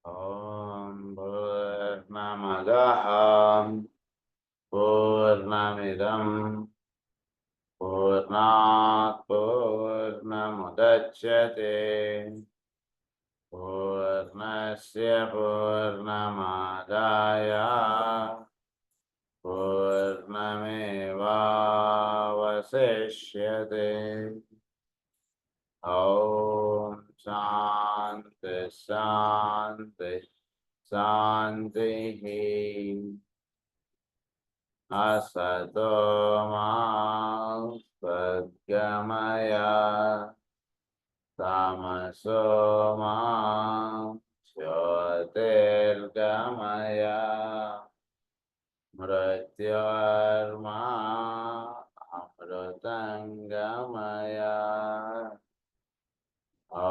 ॐ पूर्णमदः पूर्णमिदं पूर्णात् पूर्णमुदच्यते पूर्णस्य पूर्णमादाय पूर्णमेवावशिष्यते। ॐ शान्ति शान्ति शान्तिः। असतो मा सद्गमय तमसो मा ज्योतिर्गमय मृत्योर्मा अमृतङ्गमय। ॐ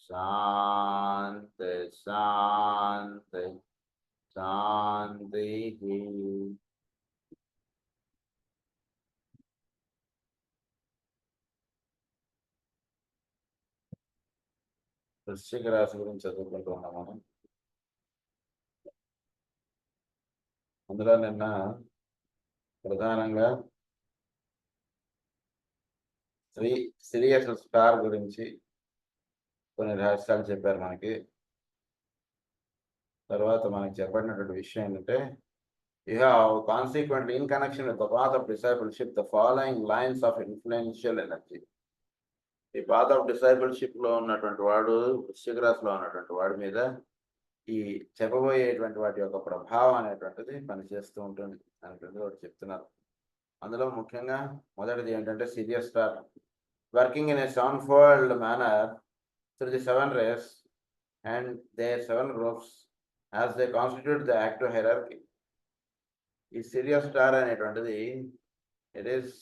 शान्ति शान्ति शान्तिः। వృశ్చిక రాశి గురించి చదువుకుంటూ ఉన్నాం మనం. అందులో నిన్న ప్రధానంగా సిరియస్ స్టార్ గురించి కొన్ని రహస్యాలు చెప్పారు మనకి. తర్వాత మనకి చెప్పబడినటువంటి విషయం ఏంటంటే, you have consequently in connection with the path of discipleship the following lines of influential energy. ఈ పాత్ ఆఫ్ డిసైపుల్షిప్ లో ఉన్నటువంటి వాడు, వృశ్చిక రాశిలో ఉన్నటువంటి వాడి మీద ఈ చెప్పబోయేటువంటి వాటి యొక్క ప్రభావం అనేటువంటిది పనిచేస్తూ ఉంటుంది అనేటువంటిది ఒకటి చెప్తున్నారు. అందులో ముఖ్యంగా మొదటిది ఏంటంటే Sirius star working in a seven fold manner through the 7 rays and their 7 groups as they constitute the active hierarchy. ఈ సీరియస్ స్టార్ అనేటువంటిది it is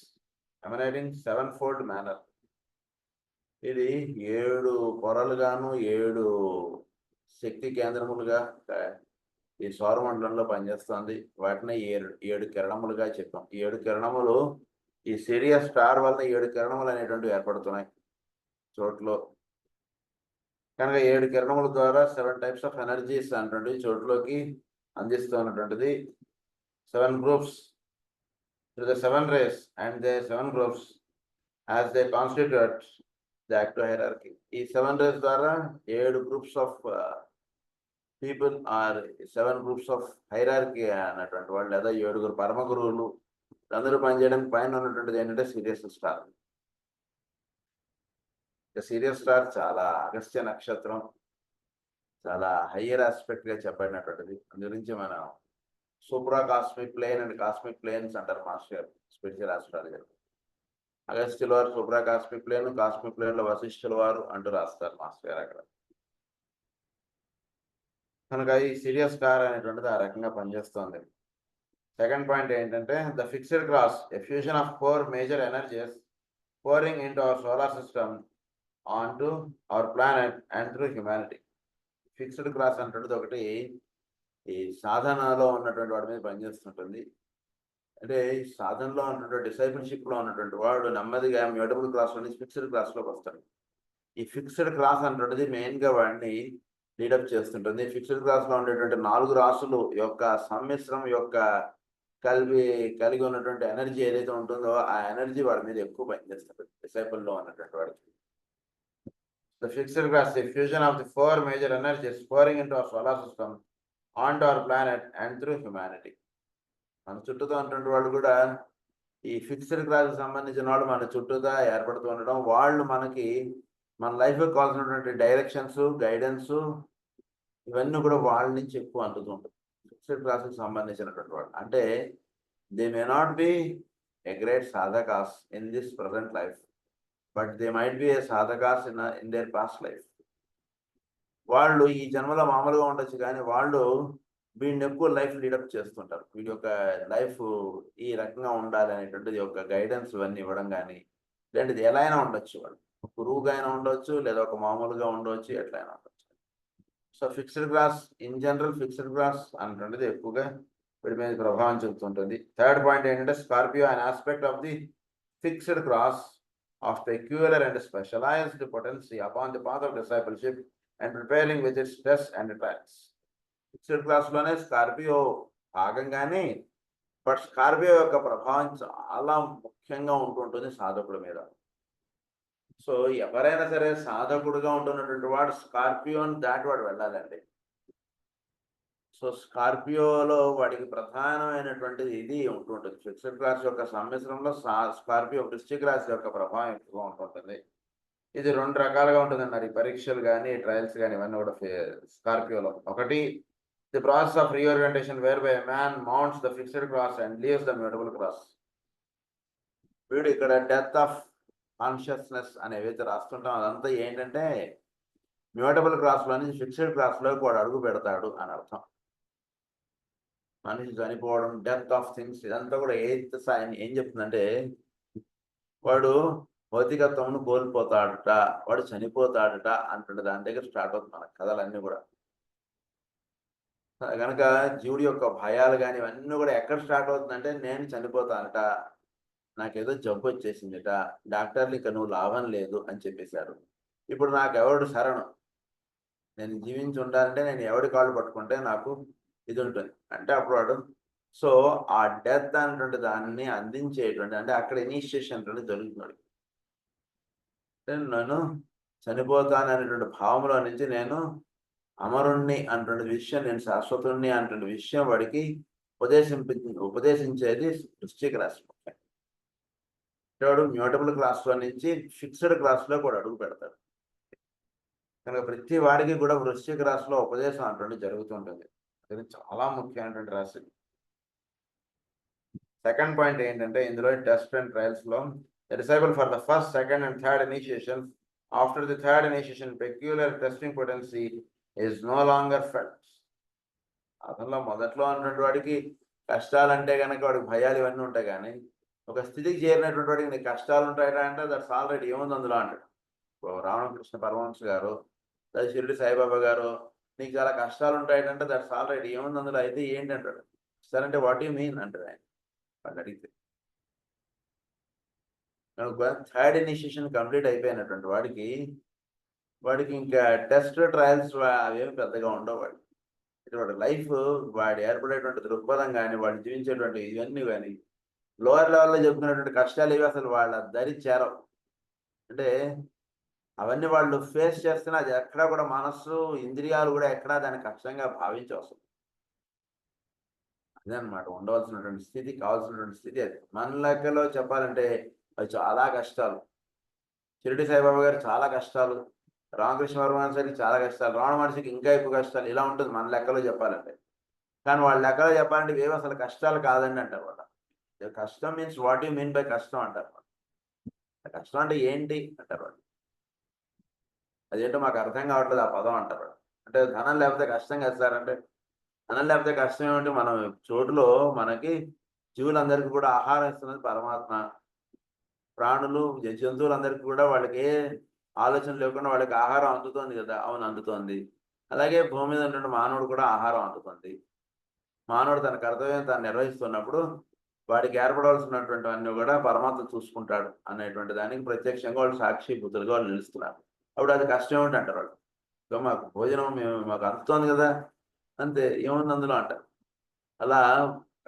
emanating 7-fold manner. ఇది 7 పొరలుగాను 7 శక్తి కేంద్రములుగా ఈ సౌరమండలంలో పనిచేస్తుంది. వాటిని 7 కిరణములుగా చెప్పాం. ఈ 7 కిరణములు ఈ సిరియస్ స్టార్ వల్ల 7 కిరణములు అనేటువంటివి ఏర్పడుతున్నాయి చోట్లో. కనుక 7 కిరణముల ద్వారా 7 types ఆఫ్ ఎనర్జీస్ అనేటువంటివి చోట్లోకి అందిస్తున్నటువంటిది. 7 groups through the 7 rays and their 7 groups as they constitute the active hierarchy. ఈ 7 rays ద్వారా 7 groups of people are 7 groups of hierarchy అన్నటువంటి వాళ్ళు, లేదా 7 పరమ గురువులు అందరూ పనిచేయడానికి పైన ఉన్నటువంటిది ఏంటంటే సీరియస్ స్టార్. సీరియస్ స్టార్ చాలా అగస్త్య నక్షత్రం, చాలా హయ్యర్ ఆస్పెక్ట్ గా చెప్పబడినటువంటిది. అందు గురించి మనం supra cosmic plane and cosmic planes అంటారు మాస్టర్ స్పిరిచువల్ ఆస్ట్రాలజీ. అగస్త్యుల వారు supra cosmic plane, cosmic plane లో వశిష్ఠుల వారు అంటూ రాస్తారు మాస్టర్ గారు అక్కడ. కనుక ఈ సీరియస్ స్టార్ అనేటువంటిది ఆ రకంగా పనిచేస్తుంది. సెకండ్ పాయింట్ ఏంటంటే the fixed cross, a fusion of 4 major energies pouring into our solar system onto our planet and through humanity. Fixed cross అంటున్నది ఒకటి ఈ సాధనలో ఉన్నటువంటి వాడి మీద పనిచేస్తుంటుంది. అంటే ఈ సాధనలో ఉన్నటువంటి డిసైపుల్షిప్ లో ఉన్నటువంటి వాడు నెమ్మదిగా మ్యూటబుల్ క్రాస్ నుంచి ఫిక్స్డ్ క్రాస్ లోకి వస్తాడు. ఈ ఫిక్స్డ్ క్రాస్ అంటున్నది మెయిన్ గా వాడిని లీడప్ చేస్తుంటుంది. ఫిక్స్డ్ క్రాస్ లో ఉండేటువంటి 4 రాసులు యొక్క సమ్మిశ్రం యొక్క కలిగి ఉన్నటువంటి ఎనర్జీ ఏదైతే ఉంటుందో ఆ ఎనర్జీ వాడి మీద ఎక్కువ పనిచేస్తుంది డిసైపుల్ లో ఉన్నటువంటి వాడికి. The fixed class, the fusion of the 4 major energies pouring into our solar system, onto our planet and through humanity. మన చుట్టూతో ఉన్నటువంటి వాళ్ళు కూడా ఈ ఫిక్స్డ్ క్లాస్ సంబంధించిన వాళ్ళు మన చుట్టూతా ఏర్పడుతూ ఉండడం, వాళ్ళు మనకి మన లైఫ్ కావాల్సినటువంటి డైరెక్షన్స్, గైడెన్స్ ఇవన్నీ కూడా వాళ్ళ నుంచి ఎక్కువ అందుతూ ఉంటుంది ఫిక్స్డ్ క్లాస్కి సంబంధించినటువంటి వాళ్ళు. అంటే they may not be a great sadhakas in this present life, but they might be a sadhakas in their past life. వాళ్ళు ఈ జన్మలో మామూలుగా ఉండొచ్చు, కానీ వాళ్ళు వీడిని ఎక్కువ లైఫ్ లీడప్ చేస్తుంటారు. వీడి యొక్క లైఫ్ ఈ రకంగా ఉండాలి అనేటువంటిది ఒక గైడెన్స్ ఇవన్నీ ఇవ్వడం కానీ, ఇలాంటిది ఎలా అయినా ఉండొచ్చు. వాళ్ళు గురువుగా అయినా ఉండొచ్చు, లేదా ఒక మామూలుగా ఉండవచ్చు, ఎట్లయినా ఉండొచ్చు. So fixed class in general, fixed class అనేటువంటిది ఎక్కువగా వీడి మీద ప్రభావం చూపుతుంటుంది. థర్డ్ పాయింట్ ఏంటంటే Scorpio an aspect of the fixed cross of peculiar and specialized potency upon the path of discipleship and preparing with its tests and trials. Fixed క్లాస్లోనే Scorpio భాగంగానే, but Scorpio యొక్క ప్రభావం చాలా ముఖ్యంగా ఉంటుంటుంది సాధకుడి మీద. సో ఎవరైనా సరే సాధకుడుగా ఉంటున్నటువంటి వాడు స్కార్పియోని దాటి వాడు వెళ్ళాలండి. సో స్కార్పియోలో వాడికి ప్రధానమైనటువంటిది ఇది ఉంటుంటుంది. ఫిక్స్డ్ క్లాస్ యొక్క సమ్మిశ్రంలో స్కార్పియో వృశ్చిక రాశి యొక్క ప్రభావం ఎక్కువగా ఉంటుంటుంది. ఇది 2 రకాలుగా ఉంటుందన్నారు. ఈ పరీక్షలు కానీ, ట్రయల్స్ కానీ ఇవన్నీ కూడా స్కార్పియోలో. ఒకటి, the process of reorientation where by man mounts the fixed cross and leaves the mutable cross. వీడు ఇక్కడ డెత్ ఆఫ్ కాన్షియస్నెస్ అని ఏవైతే రాస్తుంటాం అదంతా ఏంటంటే మ్యూటబుల్ క్రాస్లో నుంచి ఫిక్స్డ్ క్రాస్లోకి వాడు అడుగు పెడతాడు అని అర్థం. మనిషి చనిపోవడం, డెత్ ఆఫ్ థింగ్స్, ఇదంతా కూడా ఏం చెప్తుందంటే వాడు భౌతికత్వమును కోల్పోతాడట, వాడు చనిపోతాడట అంటుండే దాని దగ్గర స్టార్ట్ అవుతుంది మన కథలన్నీ కూడా. కనుక జీవుడి యొక్క భయాలు కానీ ఇవన్నీ కూడా ఎక్కడ స్టార్ట్ అవుతుందంటే నేను చనిపోతానట, నాకేదో జబ్బు వచ్చేసిందిట, డాక్టర్లు ఇక నువ్వు లాభం లేదు అని చెప్పేశారు. ఇప్పుడు నాకు ఎవడు శరణు, నేను జీవించి ఉండాలంటే నేను ఎవడి కాళ్ళు పట్టుకుంటే నాకు ఇది ఉంటుంది అంటే అప్పుడు వాడు సో ఆ డెత్ అనేటువంటి దాన్ని అందించేటువంటి అంటే అక్కడ ఇనిషియేషన్ జరుగుతున్నాడు. నేను చనిపోతాను అనేటువంటి భావంలో నుంచి నేను అమరుణ్ణి అన్నటువంటి విషయం, నేను శాశ్వతుణ్ణి అన్నటువంటి విషయం వాడికి ఉపదేశించేది వృశ్చిక రాశి. వాడు మ్యూటబుల్ క్లాస్లో నుంచి ఫిక్స్డ్ క్లాస్లో కూడా అడుగు పెడతాడు. కనుక ప్రతి వాడికి కూడా వృశ్చిక రాశిలో ఉపదేశం అటువంటి జరుగుతుంటుంది. అది చాలా ముఖ్యమైనటువంటి రాశి. సెకండ్ పాయింట్ ఏంటంటే ఇందులో టెస్ట్ అండ్ ట్రయల్స్ లో disable for the first, second and third initiation. After the third initiation peculiar testing potency is no longer felt. అతనిలో మొదట్లో ఉన్నటువంటి వాడికి కష్టాలంటే కనుక వాడికి భయాలు ఇవన్నీ ఉంటాయి, కానీ ఒక స్థితికి చేరినటువంటి వాడికి నీకు కష్టాలు ఉంటాయా అంటే దట్స్ ఆల్రెడీ ఏముంది అందులో అంటాడు. రామకృష్ణ పరమహంస గారు, షిరిడి సాయిబాబా గారు, నీకు చాలా కష్టాలు ఉంటాయంటే దట్స్ ఆల్రెడీ ఏముంది అందులో, అయితే ఏంటి అంటాడు. సరే అంటే వాట్ యూ మీన్ అంటాడు ఆయన వాళ్ళు అడిగితే. థర్డ్ ఇనిషియేషన్ కంప్లీట్ అయిపోయినటువంటి వాడికి ఇంకా టెస్ట్ ట్రయల్స్ అవేమి పెద్దగా ఉండవు. వాడి లైఫ్, వాడి ఏర్పడేటువంటి దృక్పథం కానీ, వాడు జీవించేటువంటి ఇవన్నీ కానీ లోవర్ లెవెల్లో చెప్పుకునేటువంటి కష్టాలు ఇవి అసలు వాళ్ళ దరి చేరవు. అంటే అవన్నీ వాళ్ళు ఫేస్ చేస్తున్నా అది ఎక్కడా కూడా మనస్సు, ఇంద్రియాలు కూడా ఎక్కడా దాన్ని కష్టంగా భావించవసరం. అదే అనమాట ఉండవలసినటువంటి స్థితి, కావాల్సినటువంటి స్థితి అది. మన లెక్కలో చెప్పాలంటే అవి చాలా కష్టాలు. షిరిడి సాయిబాబా గారు చాలా కష్టాలు, రామకృష్ణ పరమహంసకి చాలా కష్టాలు, రమణ మహర్షికి ఇంకా ఎక్కువ కష్టాలు. ఇలా ఉంటుంది మన లెక్కలో చెప్పాలంటే. కానీ వాళ్ళ లెక్కలో చెప్పాలంటే ఇవేవి అసలు కష్టాలు కాదండి అంటారు వాళ్ళు. కష్టం means what you mean by కష్టం అంటారు. కష్టం అంటే ఏంటి అంటారు వాళ్ళు. అదేంటో మాకు అర్థం కావట్లేదు ఆ పదం అంటారు. అంటే ధనం లేకపోతే కష్టం కదా సార్ అంటే, ధనం లేకపోతే కష్టం ఏమిటి, మనం చోటులో మనకి జీవులందరికీ కూడా ఆహారం ఇస్తున్నది పరమాత్మ. ప్రాణులు, జంతువులందరికీ కూడా వాళ్ళకి ఏ ఆలోచన లేకుండా వాళ్ళకి ఆహారం అందుతోంది కదా. అవును, అందుతోంది. అలాగే భూమి మీద ఉన్నటువంటి మానవుడు కూడా ఆహారం అందుతుంది. మానవుడు తన కర్తవ్యం తాను నిర్వహిస్తున్నప్పుడు వాడికి ఏర్పడవలసినటువంటి అన్ని కూడా పరమాత్మ చూసుకుంటాడు అనేటువంటి దానికి ప్రత్యక్షంగా వాళ్ళు సాక్షిభూతులుగా వాళ్ళు నిలుస్తున్నారు. అప్పుడు అది కష్టం ఏమిటి అంటారు వాళ్ళు. సో మాకు భోజనం మాకు అందుతోంది కదా, అంతే, ఏముంది అందులో అంటారు. అలా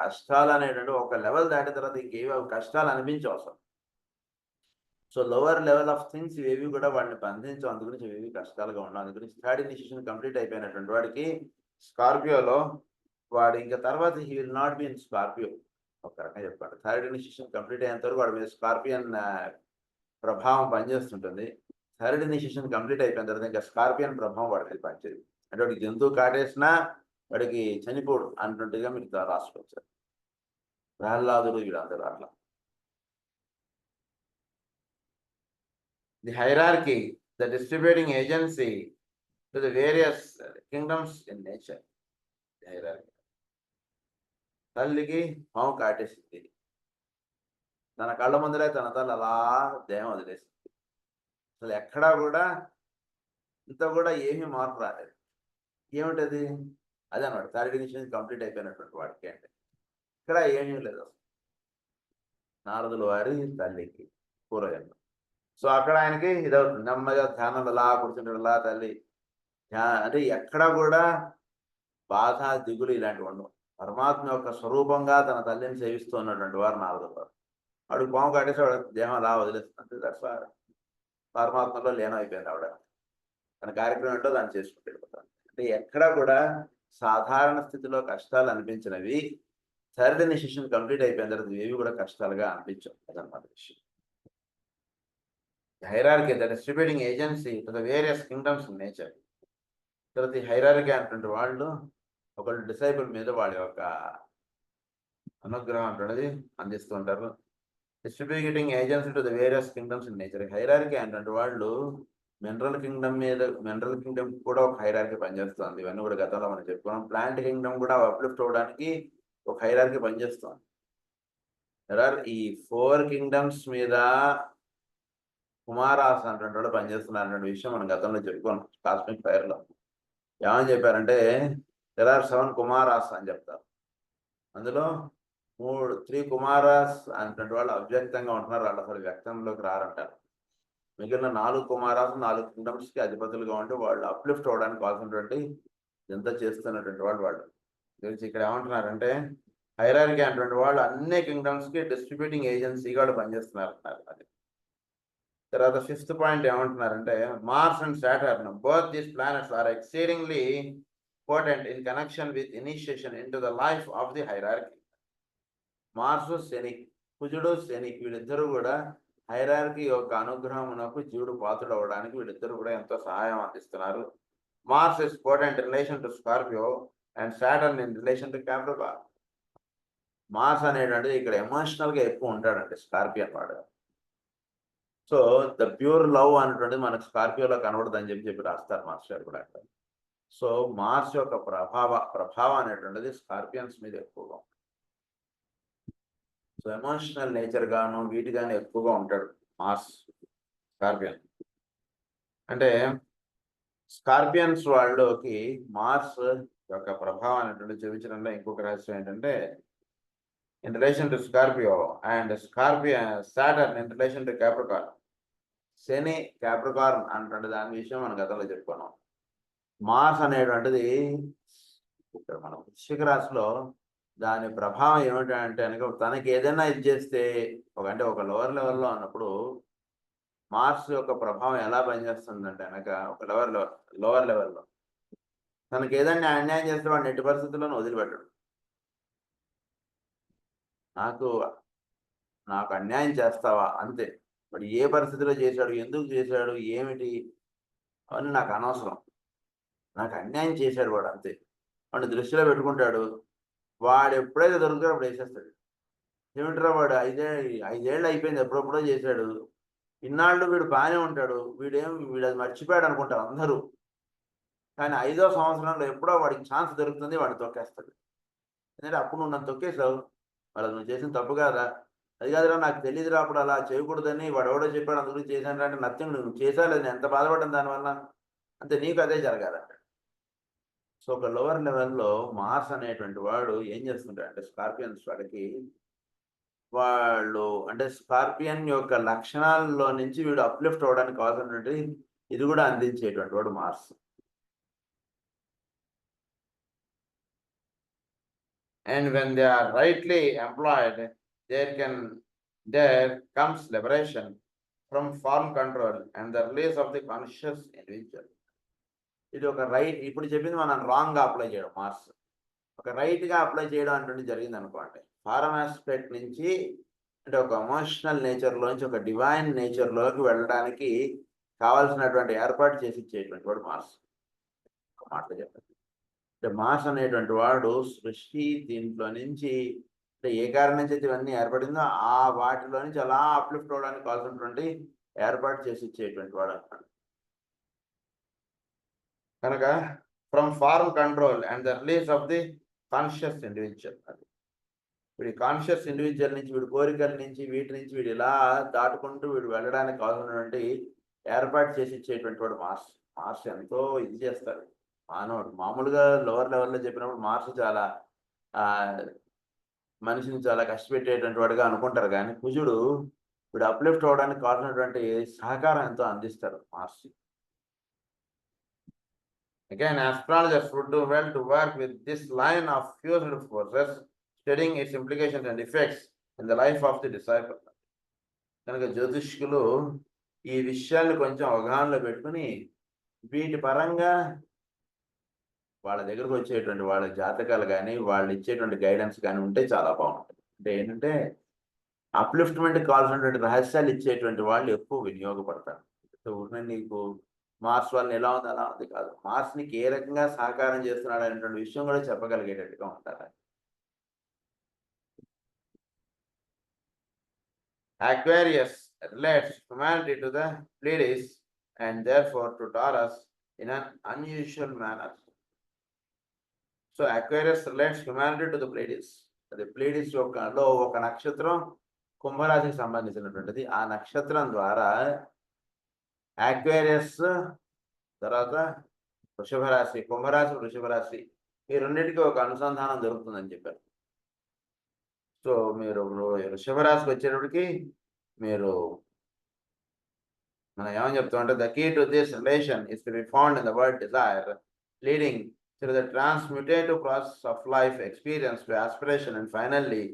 కష్టాలు అనేటువంటి ఒక లెవెల్ దాటిన తర్వాత ఇంకేవి కష్టాలు అనిపించవు అసలు. So lower level of things ఇవేవి కూడా వాడిని బంధించవు. అందు గురించి ఇవేవి కష్టాలుగా ఉండవు. అందు గురించి థర్డ్ ఇనిషియేషన్ కంప్లీట్ అయిపోయినటువంటి వాడికి స్కార్పియోలో వాడు ఇంకా తర్వాత he will not be in Scorpio. ఒక రకంగా చెప్పాడు, థర్డ్ ఇనిషియేషన్ కంప్లీట్ అయ్యేంత వరకు వాడి మీద స్కార్పియన్ ప్రభావం పనిచేస్తుంటుంది. థర్డ్ ఇనిషియేషన్ కంప్లీట్ అయిపోయిన తర్వాత ఇంకా స్కార్పియన్ ప్రభావం వాడి మీద పనిచేది. అంటే వాడికి జంతువు కాటేసినా వాడికి చనిపోడు అన్నట్టుగా మీకు రాసుకోవచ్చు. ప్రహ్లాదుడు వీళ్ళందరూ అట్లా. The hierarchy, the distributing agency to the various kingdoms in nature. The hierarchy. తల్లికి పాము కాటేసింది, తన కళ్ళ ముందరే తన తల్లి అలా దేహం వదిలేసింది. అసలు ఎక్కడా కూడా ఇంత కూడా ఏమీ మార్పు రాలేదు. ఏమిటది? అదే అన్నమాట థర్డ్ ఇనిషియేషన్ కంప్లీట్ అయిపోయినటువంటి వాడికి. అంటే ఇక్కడ ఏమీ లేదు అసలు. నారదుల వారి తల్లికి పూర్వజన్మ. సో అక్కడ ఆయనకి ఇదవుతుంది. నెమ్మదిగా ధ్యానంలో అలా కూర్చుంటాడు, అలా తల్లి అంటే ఎక్కడ కూడా బాధ, దిగులు ఇలాంటివి ఉండవు. పరమాత్మ యొక్క స్వరూపంగా తన తల్లిని సేవిస్తూ ఉన్నటువంటి వారు నారదుడు వారు. వాడికి పాము కట్టేసి వాడు దేహం అలా వదిలేస్తుంది. దట్స్ పరమాత్మలో లీనం అయిపోయింది ఆవిడ. తన కార్యక్రమం ఏంటో దాన్ని చేసుకుంటూ వెళ్ళిపోతాను. అంటే ఎక్కడా కూడా సాధారణ స్థితిలో కష్టాలు అనిపించినవి థర్డ్ ఇనిషియేషన్ కంప్లీట్ అయిపోయిన తర్వాత ఏవి కూడా కష్టాలుగా అనిపించవు. అదనమాట విషయం. Hierarchy, the distributing agency to the various kingdoms in nature. తర్వాత ఈ హైరార్కీ అనేటువంటి వాళ్ళు ఒకళ్ళు డిసైబుల్ మీద వాళ్ళ యొక్క అనుగ్రహం అంటున్నది అందిస్తూ ఉంటారు. Distributing agency to the various kingdoms in nature. Hierarchy అనేటువంటి వాళ్ళు మినరల్ కింగ్డమ్ కూడా ఒక హైరార్కీ పనిచేస్తుంది. ఇవన్నీ కూడా గతంలో మనం చెప్పుకున్నాం. ప్లాంట్ కింగ్డమ్ కూడా అప్లిఫ్ట్ అవ్వడానికి ఒక హైరార్కీ పనిచేస్తుంది. ఈ 4 కింగ్డమ్స్ మీద కుమారాస్ అనేటువంటి వాళ్ళు పనిచేస్తున్నారు విషయం మనం గతంలో చెప్పుకున్నాం కాస్మిక్ ఫైర్ లో. ఏమని చెప్పారంటే there are 7 కుమారాస్ అని చెప్తారు. అందులో 3 కుమారాస్ అనేటువంటి వాళ్ళు అవ్యక్తంగా ఉంటున్నారు. వాళ్ళు అసలు వ్యక్తంలోకి రారంటారు. మిగిలిన 4 కుమారాస్ 4 కింగ్డమ్స్ కి అధిపతులుగా ఉంటే వాళ్ళు అప్లిఫ్ట్ అవడానికి కావాల్సినటువంటి ఎంత చేస్తున్నటువంటి వాళ్ళు గురించి ఇక్కడ ఏమంటున్నారంటే హైరార్కీ అనేటువంటి వాళ్ళు అన్ని కింగ్డమ్స్ కి డిస్ట్రిబ్యూటింగ్ ఏజెన్సీగా వాళ్ళు పనిచేస్తున్నారు అంటున్నారు. అది తర్వాత 5th పాయింట్ ఏమంటున్నారంటే Mars and Saturn both these planets are exceedingly important in connection with initiation into the life of the hierarchy. Mars శని, కుజుడు శని వీళ్ళిద్దరూ కూడా హైరార్కీ యొక్క అనుగ్రహమునకు జీవుడు పాత్రుడు అవ్వడానికి వీళ్ళిద్దరూ కూడా ఎంతో సహాయం అందిస్తున్నారు. Mars is important in relation to Scorpio and Saturn in relation to Capricorn. Mars అనేటువంటిది ఇక్కడ ఎమోషనల్ గా ఎక్కువ ఉంటాడండి స్కార్పియన్ వాడు. సో ద ప్యూర్ లవ్ అనేటువంటిది మనకు స్కార్పియోలో కనబడదని చెప్పి రాస్తారు మాస్టర్ కూడా. సో మార్స్ యొక్క ప్రభావం అనేటువంటిది స్కార్పియన్స్ మీద ఎక్కువగా ఉంటుంది. సో ఎమోషనల్ నేచర్ గాను వీటి గాను ఎక్కువగా ఉంటాడు మార్స్ స్కార్పియన్. అంటే స్కార్పియన్స్ వాళ్ళకి మార్స్ యొక్క ప్రభావం అనేటువంటి చూపించడంలో ఇంకొక రహస్యం ఏంటంటే in relation to Scorpio and Saturn in relation to Capricorn. Shani Capricorn అనేటువంటి దాని విషయం మనం గతంలో చెప్పుకున్నాం. మార్స్ అనేటువంటిది ఇక్కడ మన వృశ్చిక రాశిలో దాని ప్రభావం ఏమిటంటే కనుక తనకి ఏదైనా ఇది చేస్తే ఒక లోవర్ లెవెల్లో ఉన్నప్పుడు మార్స్ యొక్క ప్రభావం ఎలా పనిచేస్తుందంటే కనుక ఒక లోవర్ లెవెల్లో తనకి ఏదైనా అన్యాయం చేస్తే వాడిని ఎట్టి పరిస్థితుల్లోనూ వదిలిపెట్టడు. నాకు అన్యాయం చేస్తావా అంతే. వాడు ఏ పరిస్థితిలో చేశాడు, ఎందుకు చేశాడు, ఏమిటి అవన్నీ నాకు అనవసరం. నాకు అన్యాయం చేశాడు వాడు అంతే. వాడిని దృష్టిలో పెట్టుకుంటాడు. వాడు ఎప్పుడైతే దొరుకుతాడో అప్పుడు వేసేస్తాడు. ఏమిట్రా వాడు 5 ఏళ్ళు అయిపోయింది, ఎప్పుడెప్పుడో చేశాడు, ఇన్నాళ్ళు వీడు బాగానే ఉంటాడు, వీడు అది మర్చిపోయాడు అనుకుంటారు అందరూ. కానీ 5వ సంవత్సరంలో ఎప్పుడో వాడికి ఛాన్స్ దొరుకుతుంది, వాడిని తొక్కేస్తాడు. ఎందుకంటే అప్పుడు నువ్వు నన్ను తొక్కేసావు, వాళ్ళు నువ్వు చేసిన తప్పు కాదా, అది కాదురా నాకు తెలియదురా అప్పుడు అలా చేయకూడదని వాడు ఎవడో చెప్పాడు అందుకు చేశాను అంటే నథింగ్, నువ్వు చేసాలేదు, నేను ఎంత బాధపడ్డాను దానివల్ల, అంతే నీకు అదే జరగాలంట. సో ఒక లోవర్ లెవెల్లో మార్స్ అనేటువంటి వాడు ఏం చేస్తుంటాడంటే స్కార్పియన్స్ వాడికి అంటే స్కార్పియన్ యొక్క లక్షణాల్లో నుంచి వీడు అప్లిఫ్ట్ అవడానికి కావాల్సినటువంటి ఇది కూడా అందించేటువంటి వాడు Mars. And when they are rightly employed, there comes liberation from form control and the release of the conscious individual. ఇది ఒక రైట్, ఇప్పుడు చెప్పింది మనం రాంగ్ గా అప్లై చేయడం, మార్స్ ఒక రైట్ గా అప్లై చేయడం అంటే జరిగింది అనుకోండి. ఫారం ఆస్పెక్ట్ నుంచి అంటే ఒక ఎమోషనల్ నేచర్ లోంచి ఒక డివైన్ నేచర్ లోకి వెళ్ళడానికి కావాల్సినటువంటి ఏర్పాటు చేసి ఇచ్చేటువంటి వాడు మార్స్. ఒక మాటలో చెప్పండి అంటే మార్స్ అనేటువంటి వాడు సృష్టి దీంట్లో నుంచి అంటే ఏ కారణం నుంచి అయితే ఇవన్నీ ఏర్పడిందో ఆ వాటిలో నుంచి అలా అప్లిఫ్ట్ అవడానికి కావాల్సినటువంటి ఏర్పాటు చేసి ఇచ్చేటువంటి వాడు అన్నమాట. కనుక from form control and the release of the conscious individual. అది వీడి కాన్షియస్ ఇండివిజువల్ నుంచి వీడి కోరికల నుంచి వీటి నుంచి వీడు ఇలా దాటుకుంటూ వీడు వెళ్ళడానికి కావాల్సినటువంటి ఏర్పాటు చేసి ఇచ్చేటువంటి వాడు మార్స్. మార్స్ ఎంతో ఇది చేస్తాడు మానవుడు. మామూలుగా లోవర్ లెవెల్లో చెప్పినప్పుడు మార్స్ చాలా మనిషిని చాలా కష్టపెట్టేటువంటి వాడుగా అనుకుంటారు. కానీ కుజుడు వీడు అప్లిఫ్ట్ అవడానికి కావాల్సినటువంటి సహకారం ఎంతో అందిస్తాడు Mars. Again, astrologers would do well to work with this line of fused forces, studying its implications and effects in the life of the disciple. కనుక జ్యోతిష్కులు ఈ విషయాన్ని కొంచెం అవగాహనలో పెట్టుకుని వీటి పరంగా వాళ్ళ దగ్గరకు వచ్చేటువంటి వాళ్ళ జాతకాలు కానీ వాళ్ళు ఇచ్చేటువంటి గైడెన్స్ కానీ ఉంటే చాలా బాగుంటుంది. అంటే ఏంటంటే అప్లిఫ్ట్మెంట్కి కావాల్సినటువంటి రహస్యాలు ఇచ్చేటువంటి వాళ్ళు ఎక్కువ వినియోగపడతారు. ఊరినే నీకు మార్స్ వల్ల ఎలా ఉంది అలా ఉంది కాదు, మార్స్ నీకు ఏ రకంగా సహకారం చేస్తున్నాడు అనేటువంటి విషయం కూడా చెప్పగలిగేటట్టుగా ఉంటారు. Aquarius relates humanity to the Pleiades and therefore to Taurus in an unusual manner. So Aquarius relates humanity to the Pleiades. The Pleiades లో ఒక నక్షత్రం కుంభరాశికి సంబంధించినటువంటిది. ఆ నక్షత్రం ద్వారా ఆక్వేరియస్ తర్వాత వృషభ రాశి, కుంభరాశి, వృషభ రాశి ఈ రెండింటికి ఒక అనుసంధానం దొరుకుతుందని చెప్పారు. సో మీరు వృషభ రాశికి వచ్చేటప్పటికి మీరు మనం ఏమని చెప్తామంటే the key to this relation is to be found in the word desire leading through the transmutative process of life experience to aspiration and finally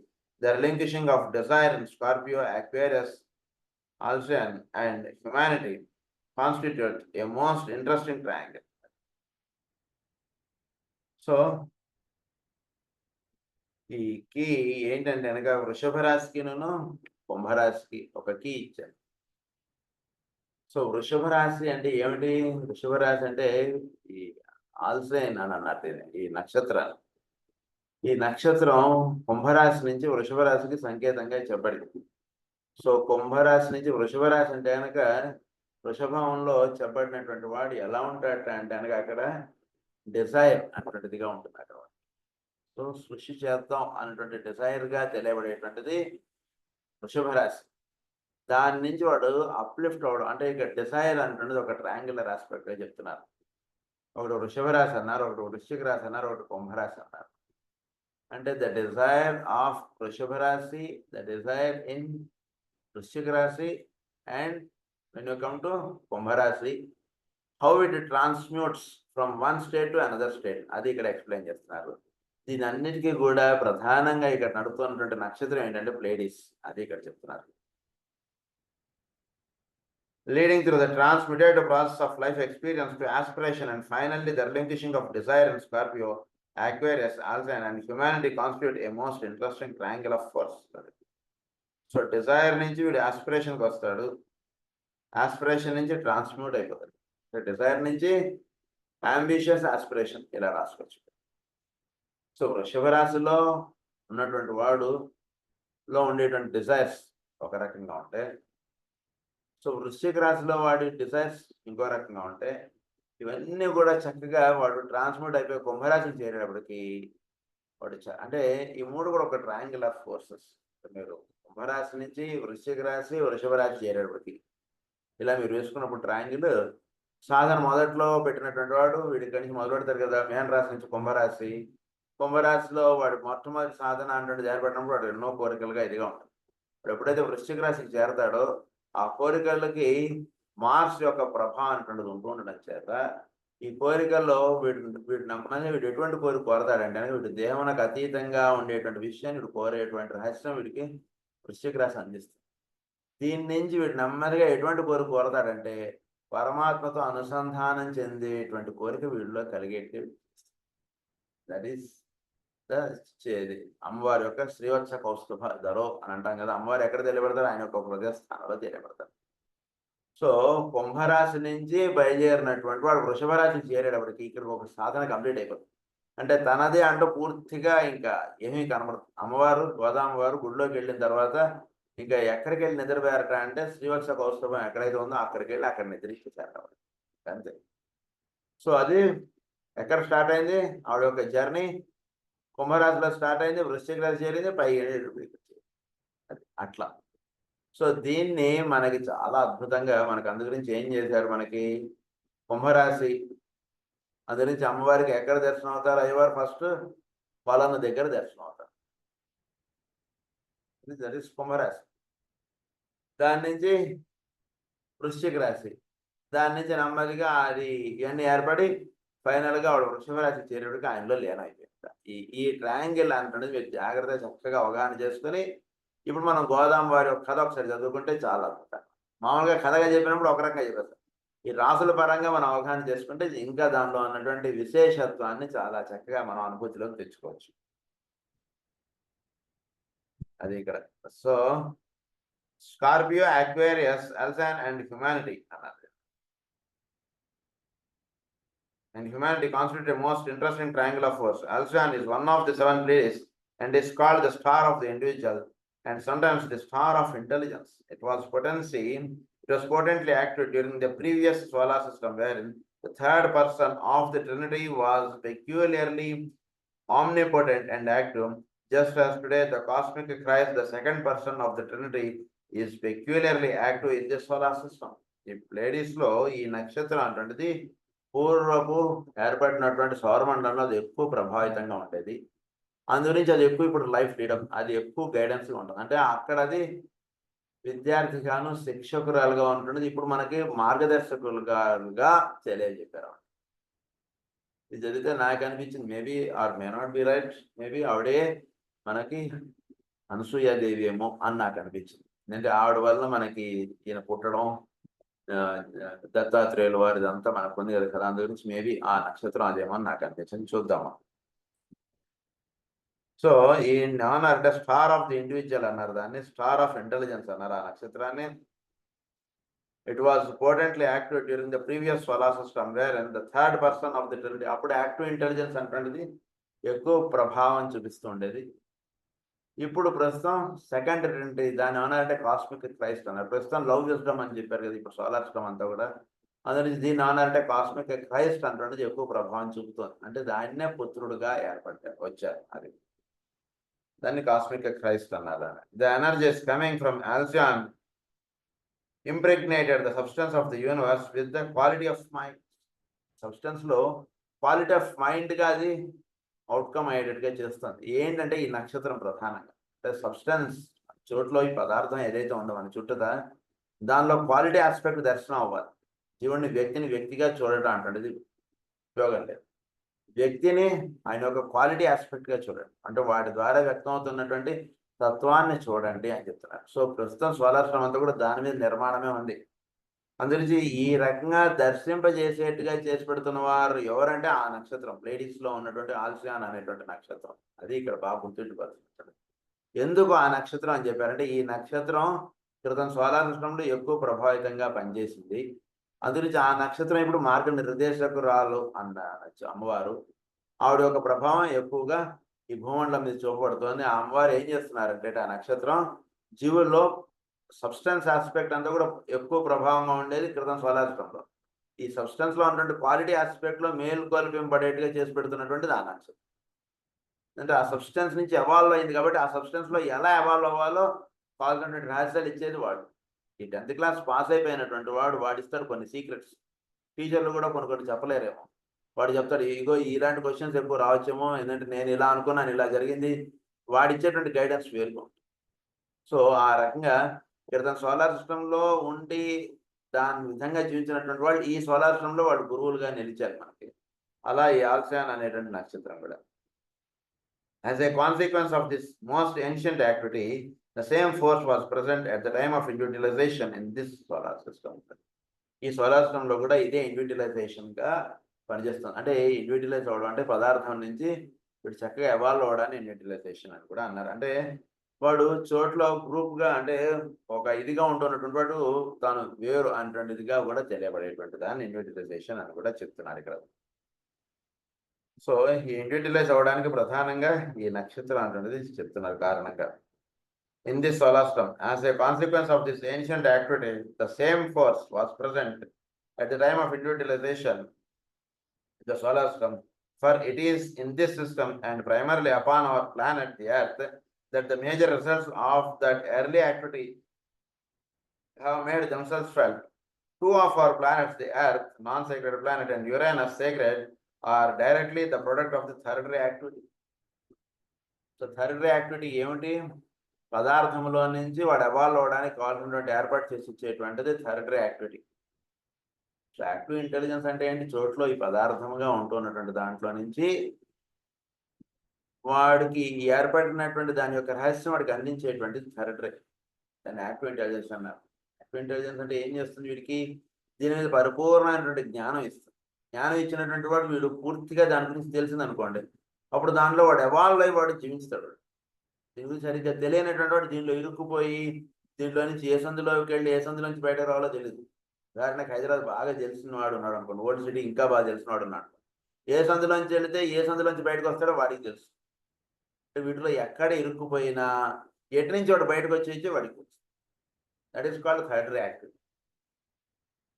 the relinquishing of desire in Scorpio, Aquarius, Alcyone and humanity constitute a most interesting triangle. So ఈ key ఏంటంటే కనుక వృషభ రాశికిను కుంభరాశికి ఒక key ఇచ్చారు. So వృషభ రాశి అంటే ఏమిటి? వృషభ రాశి అంటే ఈ ఆల్సైన్ అని అన్నట్టు ఈ నక్షత్రాలు. ఈ నక్షత్రం కుంభరాశి నుంచి వృషభ రాశికి సంకేతంగా చెప్పబడింది. సో కుంభరాశి నుంచి వృషభ రాశి అంటే కనుక వృషభంలో చెప్పబడినటువంటి వాడు ఎలా ఉంటాడట అంటే కనుక అక్కడ డిజైర్ అన్నటువంటిదిగా ఉంటుంది అక్కడ. సో సృష్టి చేద్దాం అన్నటువంటి డిజైర్గా తెలియబడేటువంటిది వృషభ రాశి. దాని నుంచి వాడు అప్లిఫ్ట్ అవడం అంటే ఇక డిజైర్ అంటున్నది ఒక ట్రయాంగులర్ ఆస్పెక్ట్గా చెప్తున్నారు. ఒకటి వృషభ రాశి అన్నారు, ఒకటి వృశ్చిక రాశి అన్నారు, ఒకటి కుంభరాశి అన్నారు. అంటే ద డిజైర్ ఆఫ్ వృషభ రాశి, ద డిజైర్ ఇన్ వృశ్చిక రాశి and when you come to కుంభరాశి, how it transmutes from one state to another state, అది ఇక్కడ ఎక్స్ప్లెయిన్ చేస్తున్నారు. దీని అన్నిటికీ కూడా ప్రధానంగా ఇక్కడ నడుపుతున్నటువంటి నక్షత్రం ఏంటంటే ప్లేడీస్, అది ఇక్కడ చెప్తున్నారు. Leading through the transmutative process of life experience to aspiration and finally the relinquishing of desire in Scorpio, Aquarius, Alzheimer and humanity constitute a most interesting triangle of force. So desire నుంచి వీడు ఆస్పిరేషన్కి వస్తాడు, aspiration నుంచి ట్రాన్స్మ్యూట్ అయిపోతాడు. So Dzire నుంచి ambitious aspiration ఇలా రాసుకోవచ్చు. So వృషభ రాశిలో ఉన్నటువంటి వాడులో ఉండేటువంటి డిజైర్స్ ఒక రకంగా ఉంటే, సో వృశ్చిక రాశిలో వాడి డిజైర్స్ ఇంకో రకంగా ఉంటే, ఇవన్నీ కూడా చక్కగా వాడు ట్రాన్స్మిట్ అయిపోయి కుంభరాశికి చేరేటప్పటికి వాడు అంటే ఈ మూడు కూడా ఒక ట్రయాంగిల్ ఆఫ్ ఫోర్సెస్. మీరు కుంభరాశి నుంచి వృశ్చిక రాశి, వృషభ రాశి చేరేటప్పటికి ఇలా మీరు వేసుకున్నప్పుడు ట్రయాంగిల్ సాధన మొదట్లో పెట్టినటువంటి వాడు వీడి ఇక్కడి నుంచి మొదలు పెడతారు కదా, మేన రాశి నుంచి కుంభరాశి. కుంభరాశిలో వాడు మొట్టమొదటి సాధన అంటే చేరబడినప్పుడు వాడు ఎన్నో కోరికలుగా ఇదిగా ఉంటుంది. వాడు ఎప్పుడైతే వృశ్చిక రాశికి చేరతాడో ఆ కోరికలకి మార్స్ యొక్క ప్రభావం అంటున్నది ఉంటూ ఉండడం చేత ఈ కోరికల్లో వీడు నమ్మని వీడు ఎటువంటి కోరిక కోరతాడంటే వీడు దేహమునకు అతీతంగా ఉండేటువంటి విషయాన్ని వీడు కోరేటువంటి రహస్యం వీడికి వృశ్చిక రాశి అందిస్తుంది. దీని నుంచి వీడు నెమ్మదిగా ఎటువంటి కోరిక కోరతాడంటే పరమాత్మతో అనుసంధానం చెందేటువంటి కోరిక వీడిలో కలిగేటి. దట్ ఈస్ అమ్మవారి యొక్క శ్రీవత్స కౌస్తుభ ధరో అని అంటాం కదా. అమ్మవారు ఎక్కడ తెలియబడతారు? ఆయన యొక్క హృదయ స్థానంలో తెలియబడతారు. సో కుంభరాశి నుంచి బయలుదేరినటువంటి వాడు వృషభ రాశికి చేరేటప్పటికి ఇక్కడ ఒక సాధన కంప్లీట్ అయిపోతుంది. అంటే తనదే అంటూ పూర్తిగా ఇంకా ఏమీ కనబడుతుంది. అమ్మవారు గోదామ్మవారు గుడిలోకి వెళ్ళిన తర్వాత ఇంకా ఎక్కడికి వెళ్ళి నిద్రపోయారట అంటే శ్రీవత్స కౌస్తుభం ఎక్కడైతే ఉందో అక్కడికి వెళ్ళి అక్కడ నిద్రించేశారట అంతే. సో అది ఎక్కడ స్టార్ట్ అయింది? ఆవిడ యొక్క జర్నీ కుంభరాశిలో స్టార్ట్ అయింది, వృశ్చిక రాశి చేరింది, పైకి అట్లా. సో దీన్ని మనకి చాలా అద్భుతంగా మనకు అందు గురించి ఏం చేశారు, మనకి కుంభరాశి అందు నుంచి అమ్మవారికి ఎక్కడ దర్శనం అవుతారు? అయ్యవారు ఫస్ట్ పొలం దగ్గర దర్శనం అవుతారు. దట్ ఈస్ కుంభరాశి. దాని నుంచి వృశ్చిక రాశి, దాని నుంచి నెమ్మదిగా అది ఇవన్నీ ఏర్పడి ఫైనల్గా ఆవిడ వృషభ రాశి చేరేటికి ఆయనలో లీనమైపోయింది. ఈ ట్రయాంగిల్ అంటున్నది మీరు జాగ్రత్తగా చక్కగా అవగాహన చేసుకొని ఇప్పుడు మనం గోదాం వారి కథ ఒకసారి చదువుకుంటే చాలా అద్భుతం. మామూలుగా కథగా చెప్పినప్పుడు ఒక రకంగా చెప్పేస్తాం. ఈ రాసుల పరంగా మనం అవగాహన చేసుకుంటే ఇంకా దానిలో ఉన్నటువంటి విశేషత్వాన్ని చాలా చక్కగా మనం అనుభూతిలోకి తెచ్చుకోవచ్చు. అది ఇక్కడ. So Scorpio, Aquarius, Alcyone and humanity అన్నారు. And humanity constitutes a most interesting triangle of force. Alcyon is one of the 7 Pleiades and is called the star of the individual and sometimes the star of intelligence. It was potently active during the previous solar system, wherein the third person of the Trinity was peculiarly omnipotent and active. Just as today, the cosmic Christ, the second person of the Trinity, is peculiarly active in the solar system. ఈ ప్లేడీస్ లో ఈ నక్షత్రం అటువంటిది పూర్వపు ఏర్పడినటువంటి సౌరమండలంలో అది ఎక్కువ ప్రభావితంగా ఉండేది. అందుగురించి అది ఎక్కువ ఇప్పుడు లైఫ్ లీడప్, అది ఎక్కువ గైడెన్స్గా ఉంటుంది. అంటే అక్కడ అది విద్యార్థిగాను శిక్షకురాలుగా ఉంటున్నది. ఇప్పుడు మనకి మార్గదర్శకులుగా తెలియజెప్పారు. ఇది చదివితే నాకు అనిపించింది maybe or may not be right, maybe ఆవిడే మనకి అనసూయాదేవి ఏమో అని నాకు అనిపించింది. ఎందుకంటే ఆవిడ వల్ల మనకి ఈయన పుట్టడం, దత్తాత్రేయుల వారి ఇదంతా మనకు ఉంది కదా. దాని గురించి మేబీ ఆ నక్షత్రం అదేమో అని నాకు అనిపించింది. చూద్దామా. సో ఈ నాన్ అంటే స్టార్ ఆఫ్ ది ఇండివిజువల్ అన్నారు, దాన్ని స్టార్ ఆఫ్ ఇంటెలిజెన్స్ అన్నారు ఆ నక్షత్రాన్ని. It was potently active during the previous solar system, wherein the third person of the Trinity, అప్పుడు యాక్టివ్ ఇంటెలిజెన్స్ అంటే ఎక్కువ ప్రభావం చూపిస్తూ ఉండేది. ఇప్పుడు ప్రస్తుతం సెకండ్ ట్రినిటీ, దాని ఏమన్నారంటే కాస్మిక్ క్రైస్ట్ అన్నారు. ప్రస్తుతం లవ్ విజ్డమ్ అని చెప్పారు కదా ఇప్పుడు సోలార్ సిస్టమ్ అంతా కూడా. అందులో దీన్ని ఏమన్నారంటే కాస్మిక్ క్రైస్ట్ అంటున్నది ఎక్కువ ప్రభావం చూపుతుంది. అంటే దాన్నే పుత్రుడుగా వచ్చారు. అది దాన్ని కాస్మిక్ క్రైస్ట్ అన్నారు. The energies coming from Alcyone impregnated the substance of the universe with the quality of mind. Substance లో క్వాలిటీ ఆఫ్ మైండ్ గా అది అవుట్కమ్ అయ్యేటట్టుగా చేస్తుంది. ఏంటంటే ఈ నక్షత్రం ప్రధానంగా అంటే సబ్స్టెన్స్ చోట్లో ఈ పదార్థం ఏదైతే ఉందో మన చుట్టూతా దానిలో క్వాలిటీ ఆస్పెక్ట్ దర్శనం అవ్వాలి. జీవుడిని వ్యక్తిని వ్యక్తిగా చూడటం అంటే ఉపయోగం లేదు. వ్యక్తిని ఆయన ఒక క్వాలిటీ ఆస్పెక్ట్ గా చూడండి, అంటే వాటి ద్వారా వ్యక్తం అవుతున్నటువంటి తత్వాన్ని చూడండి అని చెప్తున్నారు. సో ప్రస్తుతం సోలార్ సిస్టమ్ అంతా కూడా దాని మీద నిర్మాణమే ఉంది. అందుగురించి ఈ రకంగా దర్శింపజేసేట్టుగా చేసి పెడుతున్న వారు ఎవరంటే ఆ నక్షత్రం ప్లేడీస్ లో ఉన్నటువంటి ఆల్సియాన్ అనేటువంటి నక్షత్రం. అది ఇక్కడ బాగా గుర్తుంచుకోవాలి. ఎందుకు ఆ నక్షత్రం అని చెప్పారంటే ఈ నక్షత్రం క్రితం సోలార్ సిస్టంలో ఎక్కువ ప్రభావితంగా పనిచేసింది. అందుగురించి ఆ నక్షత్రం ఇప్పుడు మార్గ నిర్దేశకురాలు అన్న అమ్మవారు, ఆవిడ యొక్క ప్రభావం ఎక్కువగా ఈ భూమండలం మీద చూపబడుతుంది. ఆ అమ్మవారు ఏం చేస్తున్నారంటే ఆ నక్షత్రం జీవుల్లో సబ్స్టెన్స్ ఆస్పెక్ట్ అంతా కూడా ఎక్కువ ప్రభావంగా ఉండేది క్రితం సోలార్ సిస్టంలో. ఈ సబ్స్టెన్స్ లో ఉన్నటువంటి క్వాలిటీ ఆస్పెక్ట్ లో మేలుకొల్పింపబడేట్టుగా చేసి పెడుతున్నటువంటిది ఆ నక్షత్రం. అంటే ఆ సబ్స్టెన్స్ నుంచి ఎవాల్వ్ అయింది కాబట్టి ఆ సబ్స్టెన్స్ లో ఎలా ఎవాల్వ్ అవ్వాలో కావాల్సినటువంటి రహస్యాలు ఇచ్చేది వాడు. ఈ 10th క్లాస్ పాస్ అయిపోయినటువంటి వాడు వాడిస్తాడు కొన్ని సీక్రెట్స్. టీచర్లు కూడా కొన్ని చెప్పలేరేమో. వాడు చెప్తాడు ఇగో ఇలాంటి క్వశ్చన్స్ ఎక్కువ రావచ్చేమో, ఎందుకంటే నేను ఇలా అనుకున్నాను, ఇలా జరిగింది. వాడిచ్చేటువంటి గైడెన్స్ వేరుగా ఉంటుంది. సో ఆ రకంగా క్రితం సోలార్ సిస్టంలో ఉండి దాని విధంగా జీవించినటువంటి వాళ్ళు ఈ సోలార్ సిస్టంలో వాళ్ళు గురువులుగా నిలిచారు మనకి. అలా ఈ ఆల్సియాన్ అనేటువంటి నక్షత్రం కూడా. As a consequence of this most ancient activity, the same force was present at the time of individualization in this solar system. ఈ సోలార్ సిస్టంలో కూడా ఇదే ఇండివిజువలైజేషన్ గా పనిచేస్తుంది. అంటే ఇండివిజువలైజ్ అవ్వడం అంటే పదార్థం నుంచి వీడు చక్కగా ఎవాల్వ్ అవ్వడాన్ని ఇండివిజువలైజేషన్ అని కూడా అన్నారు. అంటే వాడు చోట్ల గ్రూప్ గా అంటే ఒక ఇదిగా ఉంటున్నటువంటి వాడు తాను వేరు అనేటువంటిదిగా కూడా తెలియబడేటువంటి దాన్ని ఇండివిజువలైజేషన్ అని కూడా చెప్తున్నారు ఇక్కడ. సో ఈ ఇండివిజువలైజ్ అవ్వడానికి ప్రధానంగా ఈ నక్షత్రం అనేటువంటిది చెప్తున్నారు కారణంగా. In this solar system, as a consequence of this ancient activity, the same force was present at the time of individualization in the solar system. For it is in this system and primarily upon our planet, the Earth, that the major results of that early activity have made themselves felt. Two of our planets, the Earth, non-sacred planet, and Uranus, sacred, are directly the product of the third ray activity. So third ray activity ఏమిటి? పదార్థంలో నుంచి వాడు evolve అవడానికి కావాల్సినటువంటి ఏర్పాటు చేసి ఇచ్చేటువంటిది third ray activity. So active intelligence అంటే ఏంటి? చోట్లో ఈ పదార్థముగా ఉంటున్నటువంటి దాంట్లో నుంచి వాడికి ఏర్పడినటువంటి దాని యొక్క రహస్యం వాడికి అందించేటువంటి థర్డ్ రే, దాన్ని యాక్టివ్ ఇంటెలిజెన్స్ అన్నారు. యాక్టివ్ ఇంటెలిజెన్స్ అంటే ఏం చేస్తుంది? వీడికి దీని మీద పరిపూర్ణమైనటువంటి జ్ఞానం ఇస్తుంది. జ్ఞానం ఇచ్చినటువంటి వాడు వీడు పూర్తిగా దాని గురించి తెలిసింది అనుకోండి, అప్పుడు దాంట్లో వాడు ఎవాల్వ్ అయ్యి వాడు జీవిస్తాడు. దీని గురించి సరిగ్గా తెలియనటువంటి వాడు దీనిలో ఇరుక్కుపోయి దీంట్లో నుంచి ఏ సందులోకి వెళ్ళి ఏ సందులో నుంచి బయటకు రావాలో తెలియదు. ఉదాహరణకు హైదరాబాద్ బాగా తెలిసిన వాడు ఉన్నాడు అనుకోండి, ఓల్డ్ సిటీ ఇంకా బాగా తెలిసిన వాడు ఉన్నాడు, ఏ సందులోంచి వెళితే ఏ సందులోంచి బయటకు వస్తాడో వాడికి తెలుసు. వీటిలో ఎక్కడ ఇరుక్కుపోయినా ఎటు నుంచి వాడు బయటకు వచ్చి వాడికి తెలుసు. That is called third ray active.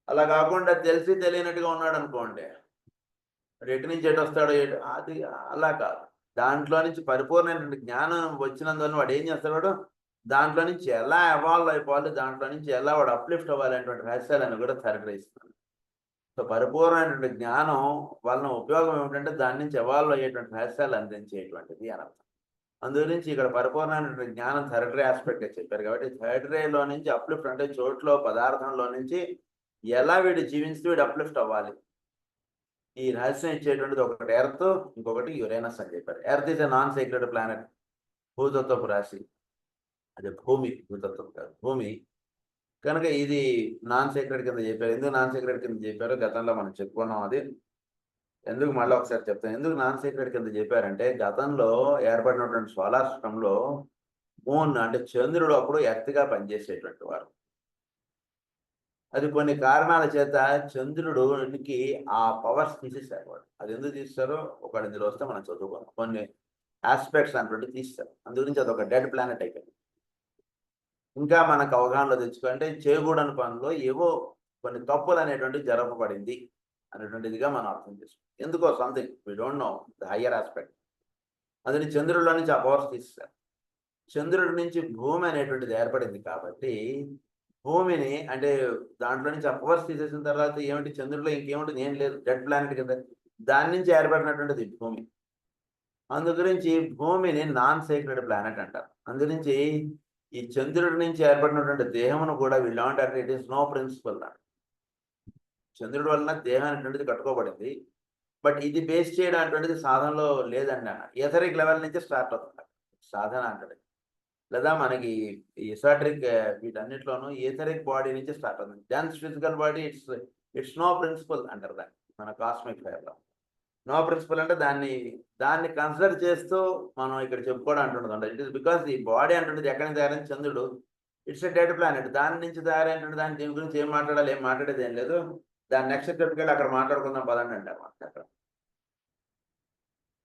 అలా కాకుండా తెలిసి తెలియనట్టుగా ఉన్నాడు అనుకోండి, వాడు ఎటు నుంచి ఎటు వస్తాడో అది అలా కాదు. దాంట్లో నుంచి పరిపూర్ణమైనటువంటి జ్ఞానం వచ్చినందువల్ల వాడు ఏం చేస్తాడు? దాంట్లో నుంచి ఎలా ఎవాల్వ్ అయిపోవాలి, దాంట్లో నుంచి ఎలా వాడు అప్లిఫ్ట్ అవ్వాలి అనేటువంటి రహస్యాలను కూడా థర్డ్ రే ఇస్తున్నాడు. సో పరిపూర్ణమైనటువంటి జ్ఞానం వలన ఉపయోగం ఏమిటంటే దాని నుంచి ఎవాల్వ్ అయ్యేటువంటి రహస్యాలు అందించేటువంటిది అని అర్థం. అందుగురించి ఇక్కడ పరిపూర్ణమైనటువంటి జ్ఞానం థర్డ్ రే ఆస్పెక్ట్ చెప్పారు కాబట్టి థర్డ్ రేలో నుంచి అప్లిఫ్ట్ అంటే చోట్లో పదార్థంలో నుంచి ఎలా వీడు జీవించి వీడు అప్లిఫ్ట్ అవ్వాలి, ఈ రహస్యం ఇచ్చేటువంటిది ఒకటి ఎర్త్, ఇంకొకటి యురేనస్ అని చెప్పారు. Earth is a non sacred planet, భూతత్వపు రాశి, అదే భూమి, భూతత్వం కాదు భూమి. కనుక ఇది నాన్ సీక్రెట్ కింద చెప్పారు. ఎందుకు నాన్ సీక్రెట్ కింద చెప్పారో గతంలో మనం చెప్పుకున్నాం. అది ఎందుకు మళ్ళీ ఒకసారి చెప్తాను. ఎందుకు నాన్ సీక్రెట్ కింద చెప్పారంటే గతంలో ఏర్పడినటువంటి సోలార్ సిస్టంలో మూన్ అంటే చంద్రుడు అప్పుడు ఎర్త్గా పనిచేసేటువంటి వారు. అది కొన్ని కారణాల చేత చంద్రుడికి ఆ పవర్స్ తీసేశారు వాడు. అది ఎందుకు తీస్తారో ఒకటి ఇందులో వస్తే మనం చదువుకోవాలి. కొన్ని ఆస్పెక్ట్స్ అన్నట్టు తీస్తారు. అందుగురించి అది ఒక డెడ్ ప్లానెట్ అయిపోయింది. ఇంకా మనకు అవగాహనలో తెచ్చుకుంటే చేయకూడని పనులు ఏవో కొన్ని తప్పులు అనేటువంటివి జరపబడింది అనేటువంటిదిగా మనం అర్థం చేసుకోం. ఎందుకో something we don't know the higher aspect. అందుని చంద్రుడిలో నుంచి ఆ పవర్స్ తీస్తారు. చంద్రుడి నుంచి భూమి అనేటువంటిది ఏర్పడింది కాబట్టి భూమిని అంటే దాంట్లో నుంచి ఆ పవర్స్ తీసేసిన తర్వాత ఏమిటి? చంద్రుడిలో ఇంకేమిటి? ఏం లేదు, డెడ్ ప్లానెట్ కదా. దాని నుంచి ఏర్పడినటువంటిది భూమి. అందు గురించి భూమిని నాన్ సీక్రెట్ ప్లానెట్ అంటారు. అందుగురించి ఈ చంద్రుడి నుంచి ఏర్పడినటువంటి దేహమును కూడా వీళ్ళు ఏమంటారు? It is no principle. చంద్రుడి వలన దేహం అనేటువంటిది కట్టుకోబడింది, బట్ ఇది బేస్ చేయడం అటువంటిది సాధనలో లేదండి అన్న. ఎథరిక్ లెవెల్ నుంచి స్టార్ట్ అవుతుంది సాధన అంటే, లేదా మనకి ఎసాట్రిక్ వీటన్నిటిలోనూ ఎథరిక్ బాడీ నుంచి స్టార్ట్ అవుతుంది. Dense physical body it's no principle అంటారు దాన్ని మన కాస్మిక్ ఫైర్లో. నో ప్రిన్సిపల్ అంటే దాన్ని కన్సిడర్ చేస్తూ మనం ఇక్కడ చెప్పుకోవడం అంటుండదు. ఇట్ ఈస్ బికాస్ ఈ బాడీ అంటుండేది ఎక్కడి నుంచి తయారైంది? చంద్రుడు. It's a dead planet. దాని నుంచి తయారైనటువంటి దాని దీని గురించి ఏం మాట్లాడాలి? ఏం మాట్లాడేది ఏం లేదు. దాని నెక్స్ట్ స్టెప్కి వెళ్ళి అక్కడ మాట్లాడుకుందాం పదండి అంటారు అక్కడ.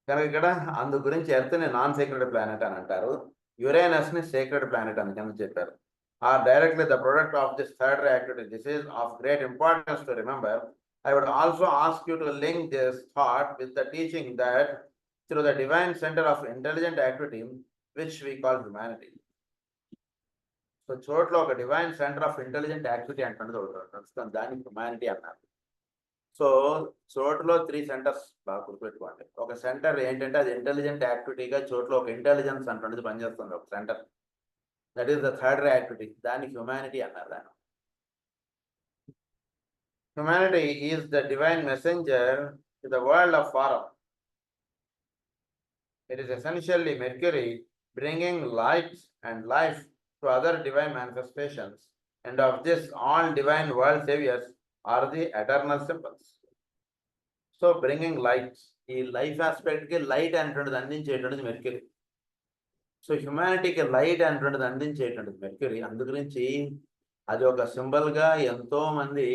కనుక ఇక్కడ అందు గురించి ఎర్త్ని నాన్ సీక్రెట్ ప్లానెట్ అని అంటారు. యురేనస్ ని సీక్రెట్ ప్లానెట్ అని కింద చెప్పారు. Are directly the product of this third ray activity. This is of great importance to remember. I would also ask you to link this thought with the teaching that through the divine center of intelligent activity, which we call humanity. So చోట్లో ఒక divine centre of intelligent activity అంటున్నది ఒకటి, దాన్ని humanity అన్నారు. So చోటులో 3 centres బాగా గుర్తుపెట్టుకోండి. ఒక centre ఏంటంటే అది ఇంటెలిజెంట్ యాక్టివిటీగా చోట్లో ఒక ఇంటెలిజెన్స్ అంటున్నది పనిచేస్తుంది ఒక centre. That is the third ray activity. దాన్ని హ్యుమానిటీ అన్నారు. దాన్ని humanity is the divine messenger to the world of form. It is essentially Mercury bringing light and life to other divine manifestations, and of this all divine world saviors are the eternal symbols. So bringing light, ఈ life aspect కి light అనేటువంటిది అందించేటువంటిది mercury. So హ్యుమానిటీకి light అనేటువంటిది అందించేటువంటిది mercury. అందు గురించి అది ఒక symbol గా ఎంతో మంది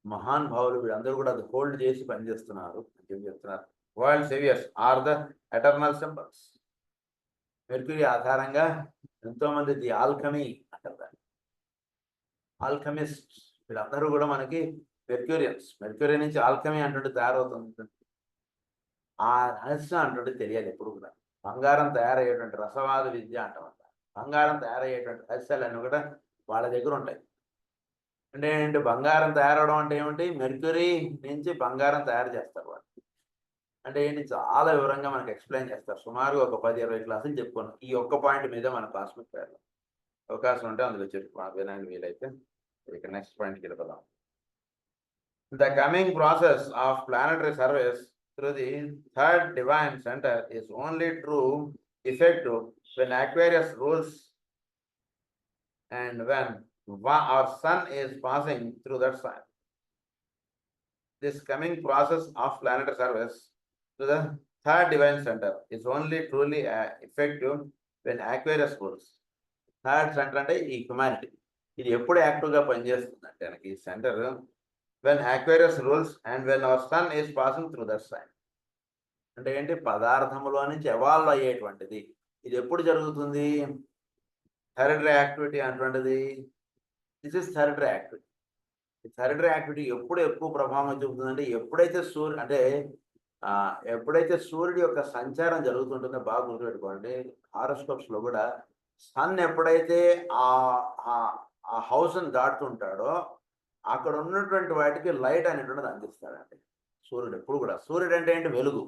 మహాన్ భావులు వీళ్ళందరూ కూడా అది హోల్డ్ చేసి పనిచేస్తున్నారు అని చెప్తున్నారు. World saviours are the eternal symbols. Mercury ఆధారంగా ఎంతో మంది ది ఆల్కమీ అంటారు, ఆల్కమిస్ట్ వీళ్ళందరూ కూడా మనకి మెర్క్యూరియన్స్. మెర్క్యూరీ నుంచి ఆల్కమీ అంటుంటే తయారవుతుంది. ఆ రహస్యం అంటుంటే తెలియాలి ఎప్పుడు కూడా. బంగారం తయారయ్యేటువంటి రసవాద విద్య అంటామంట. బంగారం తయారయ్యేటువంటి రహస్యాలన్నీ కూడా వాళ్ళ దగ్గర ఉంటాయి. అంటే ఏంటి? బంగారం తయారవడం అంటే ఏమిటి? మెర్క్యూరీ నుంచి బంగారం తయారు చేస్తారు వాళ్ళు. అంటే ఏంటి? చాలా వివరంగా మనకు ఎక్స్ప్లెయిన్ చేస్తారు. సుమారు ఒక 10-20 క్లాసులు చెప్పుకున్నాం ఈ ఒక్క పాయింట్ మీద మన కాస్మిక్ ఫైర్లో. అవకాశం ఉంటే అందులో చెప్పు వినడానికి వీలైతే. ఇక నెక్స్ట్ పాయింట్కి వెళ్ళిపోదాం. The coming process of planetary service through the third divine center is only true effective when Aquarius rules and when our sun is passing through that sign. This coming process of planetary service to the third divine center is only truly effective when Aquarius rules. Third centre అంటే ఈ humanity, ఇది ఎప్పుడు యాక్టివ్గా పనిచేస్తుంది అంటే మనకి ఈ centre when Aquarius rules and when our sun is passing through that sign. అంటే ఏంటి, పదార్థములో నుంచి ఎవాల్వ్ అయ్యేటువంటిది. ఇది ఎప్పుడు జరుగుతుంది? థర్డరీ యాక్టివిటీ అటువంటిది. This is third ray activity. Third ray activity ఎప్పుడు ఎక్కువ ప్రభావం చూపుతుందంటే ఎప్పుడైతే సూర్యుడి యొక్క సంచారం జరుగుతుంటుందో బాగా గుర్తుపెట్టుకోండి. హారోస్కోప్స్ లో కూడా సన్ ఎప్పుడైతే ఆ హౌస్ని దాటుతుంటాడో అక్కడ ఉన్నటువంటి వాటికి లైట్ అనేటువంటిది అందిస్తాడండి సూర్యుడు. ఎప్పుడు కూడా సూర్యుడు అంటే ఏంటి, వెలుగు.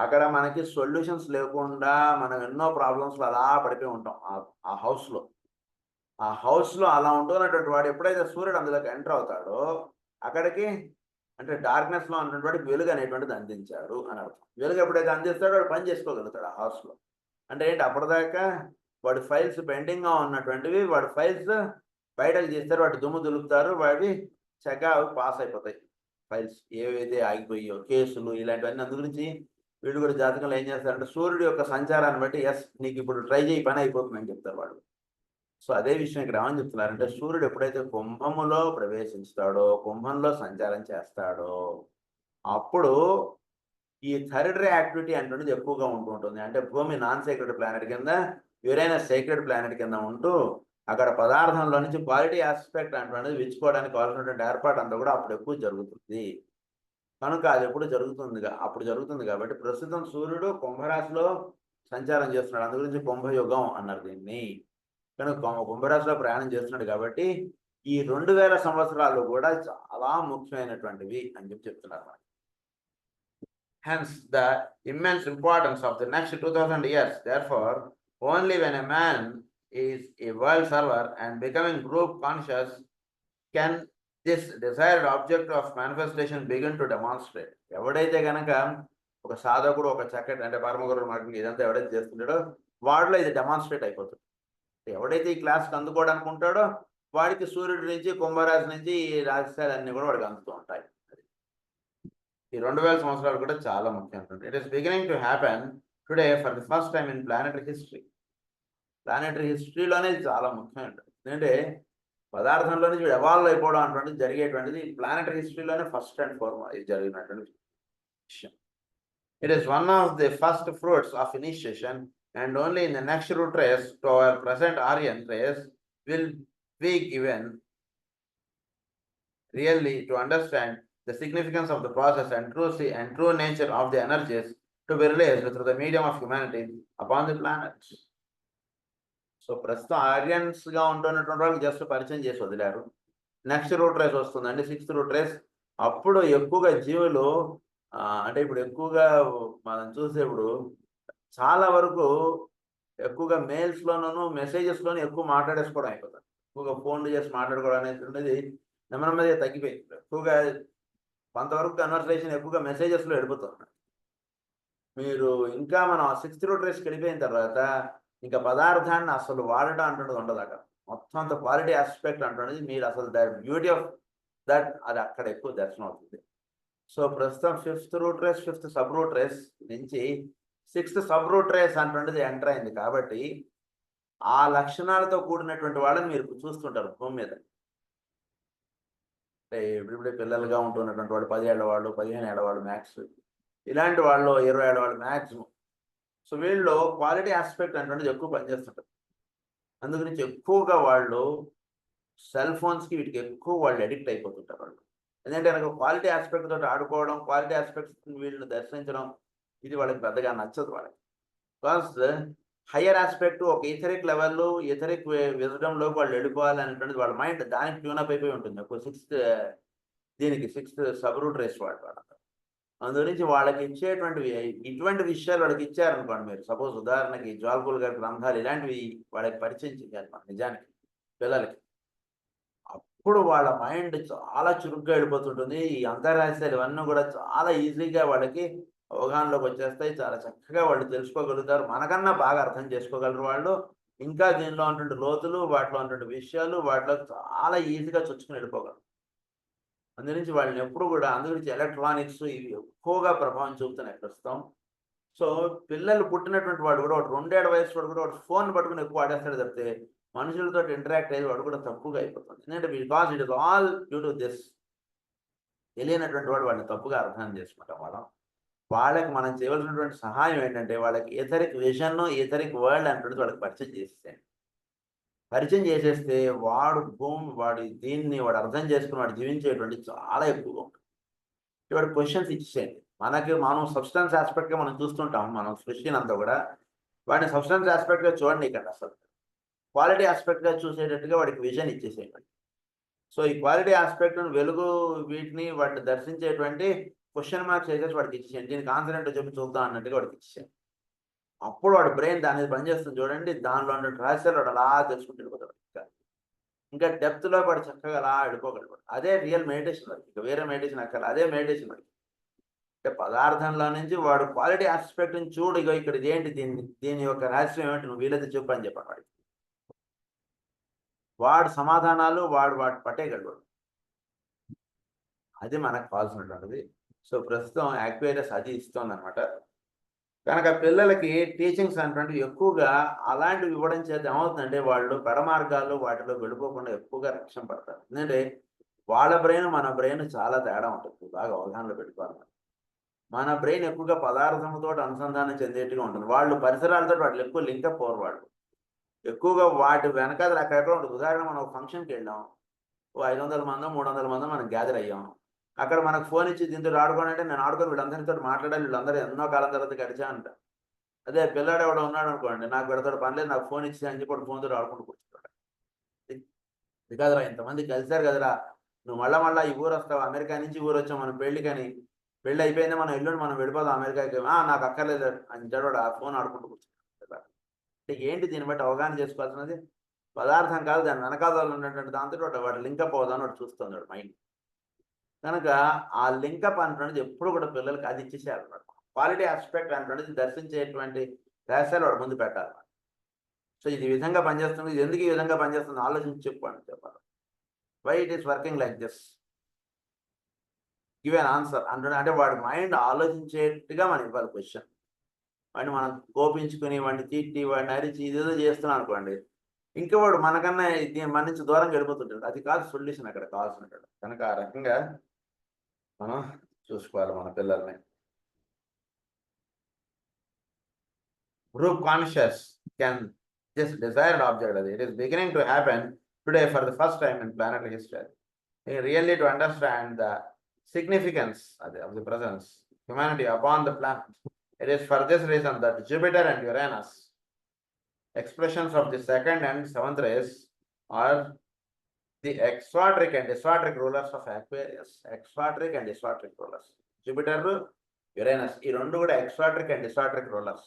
అక్కడ మనకి సొల్యూషన్స్ లేకుండా మనం ఎన్నో ప్రాబ్లమ్స్లో అలా పడిపోయి ఉంటాం ఆ హౌస్లో. ఆ హౌస్లో అలా ఉంటున్నటువంటి వాడు ఎప్పుడైతే సూర్యుడు అందులోకి ఎంటర్ అవుతాడో అక్కడికి అంటే డార్క్నెస్లో ఉన్నటువంటి వెలుగు అనేటువంటిది అందించాడు అని అర్థం. వెలుగు ఎప్పుడైతే అందిస్తాడో వాడు పని చేసుకోగలుగుతాడు ఆ హౌస్లో. అంటే ఏంటి, అప్పటిదాకా వాడి ఫైల్స్ పెండింగ్గా ఉన్నటువంటివి వాడి ఫైల్స్ బయటకు తీస్తారు, వాటి దుమ్ము దులుపుతారు, వాడి చక్కగా పాస్ అయిపోతాయి ఫైల్స్ ఏవైతే ఆగిపోయాయో, కేసులు ఇలాంటివన్నీ. అందు గురించి వీళ్ళు కూడా జాతకంలో ఏం చేస్తారంటే సూర్యుడు యొక్క సంచారాన్ని బట్టి ఎస్ నీకు ఇప్పుడు ట్రై చేయి పని అయిపోతుందని చెప్తారు వాళ్ళు. సో అదే విషయం ఇక్కడ ఏమని చెప్తున్నారంటే సూర్యుడు ఎప్పుడైతే కుంభములో ప్రవేశిస్తాడో, కుంభంలో సంచారం చేస్తాడో అప్పుడు ఈ థర్డరీ యాక్టివిటీ అనేటువంటిది ఎక్కువగా ఉంటుంటుంది. అంటే భూమి నాన్ సేక్రెడ్ ప్లానెట్ కింద, యురేనస్ సేక్రెడ్ ప్లానెట్ కింద ఉంటూ అక్కడ పదార్థంలో నుంచి క్వాలిటీ ఆస్పెక్ట్ అనేటువంటిది విచ్చుకోవడానికి కావాల్సినటువంటి ఏర్పాటు అంతా కూడా అప్పుడు ఎక్కువ జరుగుతుంది. కనుక అది ఎప్పుడు అప్పుడు జరుగుతుంది కాబట్టి ప్రస్తుతం సూర్యుడు కుంభరాశిలో సంచారం చేస్తున్నాడు. అందు గురించి కుంభయుగం అన్నారు దీన్ని. కనుక కుంభరాశిలో ప్రయాణం చేస్తున్నాడు కాబట్టి ఈ 2000 సంవత్సరాలు కూడా చాలా ముఖ్యమైనటువంటివి అని చెప్తున్నారు మనకి. Hence the immense importance of the next 2000 years. Therefore, only when a man is a world server and becoming group conscious can this desired object of manifestation begin to demonstrate. ఎవడైతే కనుక ఒక సాధకుడు ఒక చక్కటి అంటే పరమగురు మార్గం ఇదంతా ఎవడైతే చేస్తున్నాడో వాడిలో ఇది డెమాన్స్ట్రేట్ అయిపోతుంది. ఎవడైతే ఈ క్లాస్కి అందుకోవడానికి ఉంటాడో వాడికి సూర్యుడి నుంచి కుంభరాశి నుంచి ఈ రాశిశాలు అన్ని కూడా వాడికి అందుతూ ఉంటాయి. ఈ 2000 సంవత్సరాలు కూడా చాలా ముఖ్యం. It is beginning to happen today for the first time in planetary history. Planetary హిస్టరీలోనే చాలా ముఖ్యం ఉంటుంది. ఎందుకంటే పదార్థంలో నుంచి ఎవాల్వ్ అయిపోవడం అటువంటిది జరిగేటువంటిది ప్లానెటరీ హిస్టరీలోనే ఫస్ట్ అండ్ ఫార్మోస్ట్ జరిగినటువంటి విషయం. It is one of the first fruits of initiation and only in the next root race to our present Aryan race will we given really to understand the significance of the process and true nature of the energies to be released through the medium of humanity upon the planet. So ప్రస్తుతం Aryans గా ఉంటున్నటువంటి వాళ్ళకి just పరిచయం చేసి వదిలారు. Next route race వస్తుందండి, 6th route race. అప్పుడు ఎక్కువగా జీవులు అంటే ఇప్పుడు ఎక్కువగా మనం చూసేప్పుడు చాలా వరకు ఎక్కువగా మెయిల్స్లోనూ మెసేజెస్లోనూ ఎక్కువ మాట్లాడేసుకోవడం అయిపోతుంది. ఎక్కువగా ఫోన్లు చేసి మాట్లాడుకోవడం అనేది నెమ్మదిగా తగ్గిపోయింది. ఎక్కువగా కొంతవరకు కన్వర్సేషన్ ఎక్కువగా మెసేజెస్లో వెళ్ళిపోతుంది. మీరు ఇంకా మనం 6th రూట్ రేస్కి వెళ్ళిపోయిన తర్వాత ఇంకా పదార్థాన్ని అసలు వాడటం అంటున్నది ఉండదు. అక్కడ మొత్తం అంత క్వాలిటీ ఆస్పెక్ట్ అంటున్నది మీరు అసలు దట్ బ్యూటీ ఆఫ్ దట్ అది అక్కడ ఎక్కువ దర్శనం అవుతుంది. సో ప్రస్తుతం 5th root race, 5th sub root race నుంచి 6th సబ్ రూట్ రేస్ అంటున్నది ఎంటర్ అయింది. కాబట్టి ఆ లక్షణాలతో కూడినటువంటి వాళ్ళని మీరు చూస్తుంటారు భూమి మీద. అంటే ఇప్పుడిప్పుడే పిల్లలుగా ఉంటున్నటువంటి వాళ్ళు 10 ఏళ్ల వాళ్ళు, 15 ఏళ్ల వాళ్ళు మ్యాక్స్, ఇలాంటి వాళ్ళు 20 ఏళ్ల వాళ్ళు మ్యాక్సిమం. సో వీళ్ళు క్వాలిటీ ఆస్పెక్ట్ అంటున్నది ఎక్కువ పనిచేస్తుంటారు. అందుగురించి ఎక్కువగా వాళ్ళు సెల్ ఫోన్స్కి వీటికి ఎక్కువ వాళ్ళు అడిక్ట్ అయిపోతుంటారు వాళ్ళు. ఎందుకంటే నాకు క్వాలిటీ ఆస్పెక్ట్ తోటి ఆడుకోవడం, క్వాలిటీ ఆస్పెక్ట్స్ వీళ్ళని దర్శించడం ఇది వాళ్ళకి పెద్దగా నచ్చదు వాళ్ళకి. ప్లస్ హయ్యర్ ఆస్పెక్ట్ ఒక ఈథరిక్ లెవెల్లో ఈథరిక్ విజడంలోకి వాళ్ళు వెళ్ళిపోవాలి అనేటువంటిది వాళ్ళ మైండ్ దానికి ట్యూనప్ అయిపోయి ఉంటుంది. ఒక 6th సబ్ రూట్ రేస్ వాళ్ళు. అందుగురించి వాళ్ళకి ఇచ్చేటువంటివి ఇటువంటి విషయాలు వాళ్ళకి ఇచ్చారనుకోండి. మీరు సపోజ్ ఉదాహరణకి జ్వాల్పూల్ గారి గ్రంథాలు ఇలాంటివి వాళ్ళకి పరిచయం చేయాలి మన నిజానికి పిల్లలకి. ఇప్పుడు వాళ్ళ మైండ్ చాలా చురుగ్గా వెళ్ళిపోతుంటుంది. ఈ అంతర్రాష్ట్రాలు ఇవన్నీ కూడా చాలా ఈజీగా వాళ్ళకి అవగాహనలోకి వచ్చేస్తాయి. చాలా చక్కగా వాళ్ళు తెలుసుకోగలుగుతారు. మనకన్నా బాగా అర్థం చేసుకోగలరు వాళ్ళు. ఇంకా దీనిలో ఉన్నటువంటి లోతులు, వాటిలో ఉన్నటువంటి విషయాలు, వాటిలో చాలా ఈజీగా చొచ్చుకొని వెళ్ళిపోగలరు. అందుగురించి వాళ్ళని ఎప్పుడు కూడా అందుగురించి ఎలక్ట్రానిక్స్ ఇవి ఎక్కువగా ప్రభావం చూపుతున్నాయి ప్రస్తుతం. సో, పిల్లలు పుట్టినటువంటి వాడు కూడా ఒక 2 ఏళ్ల వయసు వాడు కూడా వాడు ఫోన్ పట్టుకొని ఎక్కువ ఆడేస్తాడు తప్పితే, మనుషులతోటి ఇంటరాక్ట్ అయ్యేది వాడు కూడా తక్కువగా అయిపోతుంది. ఎందుకంటే because it is all due to this. తెలియనటువంటి వాడు వాడిని తప్పుగా అర్థం చేసుకుంటాం మనం. వాళ్ళకి మనం చేయవలసినటువంటి సహాయం ఏంటంటే, వాళ్ళకి ఎథరిక్ విజన్, ఎథరిక్ వరల్డ్ అనేటువంటిది వాళ్ళకి పరిచయం చేసేసేయండి. పరిచయం చేసేస్తే వాడు దీన్ని వాడు అర్థం చేసుకొని వాడు జీవించేటువంటిది చాలా ఎక్కువగా ఉంటుంది. వాడికి క్వెషన్స్ ఇచ్చేసేయండి. మనం సబ్స్టెన్స్ యాస్పెక్ట్‌గా మనం చూస్తుంటాం. మనం సృష్టినంతా కూడా. వాడిని సబ్స్టెన్స్ యాస్పెక్ట్‌గా చూడనీయకండి అసలు. క్వాలిటీ యాస్పెక్ట్‌గా చూసేటట్టుగా వాడికి విజన్ ఇచ్చేసేయండి. సో, ఈ క్వాలిటీ యాస్పెక్ట్‌ను వెలుగు వీటిని వాటిని దర్శించేటువంటి క్వెషన్ మార్క్స్ ఏసేసి వాడికి ఇచ్చేసేయండి. దీనికి ఆన్సర్ ఏంటో చెప్పి చూద్దాం అన్నట్టుగా వాడికి ఇచ్చేసేయండి. అప్పుడు వాడి బ్రెయిన్ దాని మీద పనిచేస్తుంది చూడండి. దానిలో ఉన్న రహస్యాలు వాడు అలా తెలుసుకుంటూ వెళ్ళిపోతాడు ఇంకా. ఇంకా డెప్త్‌లో వాడు చక్కగా అలా వెళ్ళిపోగలడు. అదే రియల్ మెడిటేషన్ వాడికి. ఇంకా వేరే మెడిటేషన్ అక్కర్లేదు. అదే మెడిటేషన్ వాడికి. అంటే పదార్థంలో నుంచి వాడు క్వాలిటీ ఆస్పెక్ట్‌ని చూడు. ఇగో ఇక్కడ ఇదేంటి దీని యొక్క రహస్యం ఏమిటి నువ్వు వీలైతే చెప్పు అని చెప్పాను వాడికి. వాడు సమాధానాలు వాటి పట్టేయగలడు. అది మనకు కావాల్సినటువంటిది. సో, ప్రస్తుతం యాక్యురేటస్ అది ఇస్తోందనమాట. కనుక పిల్లలకి టీచింగ్స్ అనేటువంటివి ఎక్కువగా అలాంటివి ఇవ్వడం చేత ఏమవుతుందంటే, వాళ్ళు పెడమార్గాల్లో వాటిలో వెళ్ళిపోకుండా ఎక్కువగా రక్షణ పడతారు. ఎందుకంటే, వాళ్ళ బ్రెయిన్, మన బ్రెయిన్ చాలా తేడా ఉంటుంది. బాగా అవగాహనలో పెట్టుకోవాలి. మన బ్రెయిన్ ఎక్కువగా పదార్థముతోటి అనుసంధానం చెందేట్టుగా ఉంటుంది. వాళ్ళు పరిసరాలతోటి వాటిలో ఎక్కువ లింకప్ అవ్వరు వాళ్ళు. ఎక్కువగా వాటి వెనకాతల అక్కడెక్కడో ఉంటుంది. ఉదాహరణకు మనం ఒక ఫంక్షన్‌కెళ్ళాం. ఓ 500 మందో, 300 మందో మనం గ్యాదర్ అయ్యాం. అక్కడ మనకు ఫోన్ ఇచ్చి దీంతోటి ఆడుకోండి అంటే, నేను ఆడుకోను వీళ్ళందరితోటి మాట్లాడాలి. వీళ్ళందరూ ఎన్నో కాలం తర్వాత కలిసాం అంట. అదే పిల్లాడు ఎవడో ఉన్నాడనుకోండి, నాకు వీడితోటి పని లేదు. నాకు ఫోన్ ఇచ్చేసేయ్ అని చెప్పి వాడు ఫోన్‌తోటి ఆడుకుంటూ కూర్చుంటాడు. ఇది కాదురా ఇంతమంది కలిసారు కదరా! నువ్వు మళ్ళా ఈ ఊరొస్తావా? అమెరికా నుంచి ఊరొచ్చాం మనం పెళ్ళికని. పెళ్లి అయిపోయింది. ఎల్లుండి మనం వెళ్ళిపోదాం అమెరికాకి. నాకు అక్కర్లేదు అంటాడు వాడు. ఆ ఫోన్ ఆడుకుంటూ కూర్చుంటాడు. అంటే ఏంటి దీన్ని బట్టి అవగాహన చేసుకోవాల్సినది? పదార్థం కాదు దాని వెనకాతల ఉన్నటువంటి దాంతోటి వాడు లింకప్ అవుదామని వాడు చూస్తున్నాడు మైండ్. కనుక ఆ లింకప్ అనేటువంటిది ఎప్పుడు కూడా పిల్లలకి అది ఇచ్చేసేయాలన్నమాట. క్వాలిటీ ఆస్పెక్ట్ అనేటువంటిది దర్శించేటువంటి రహస్యాలు వాడి ముందు పెట్టాలి. సో, ఇది ఈ విధంగా పనిచేస్తుంది. ఇది ఎందుకు ఈ విధంగా పనిచేస్తుందో ఆలోచించి చెప్పు అని చెప్పాలి. Why it is working like this? Give an answer అంటాడు. అంటే వాడి మైండ్ ఆలోచించేట్టుగా మనం ఇవ్వాలి క్వెషన్. వాడిని మనం కోపించుకొని, వాడిని తిట్టి, వాడిని అరిచి ఇదేదో చేస్తున్నాం అనుకోండి. ఇంకా వాడు మనకన్నా మన నుంచి దూరంగా వెళ్ళిపోతుంటాడు. అది కాదు సొల్యూషన్ అక్కడ కావాల్సినటువంటి. కనుక ఆ రకంగా మనం చూసుకోవాలి మన పిల్లల్ని. Group conscious can just desired object. It is beginning to happen today for the first time in planetary history. Really to understand the significance of the presence humanity upon the planet. It is for this reason that Jupiter and Uranus, expressions of the second and seventh rays, are the exoteric and esoteric rulers of Aquarius. Exoteric and esoteric rulers. Jupiter, Uranus, ఈ రెండు కూడా exoteric and esoteric rulers.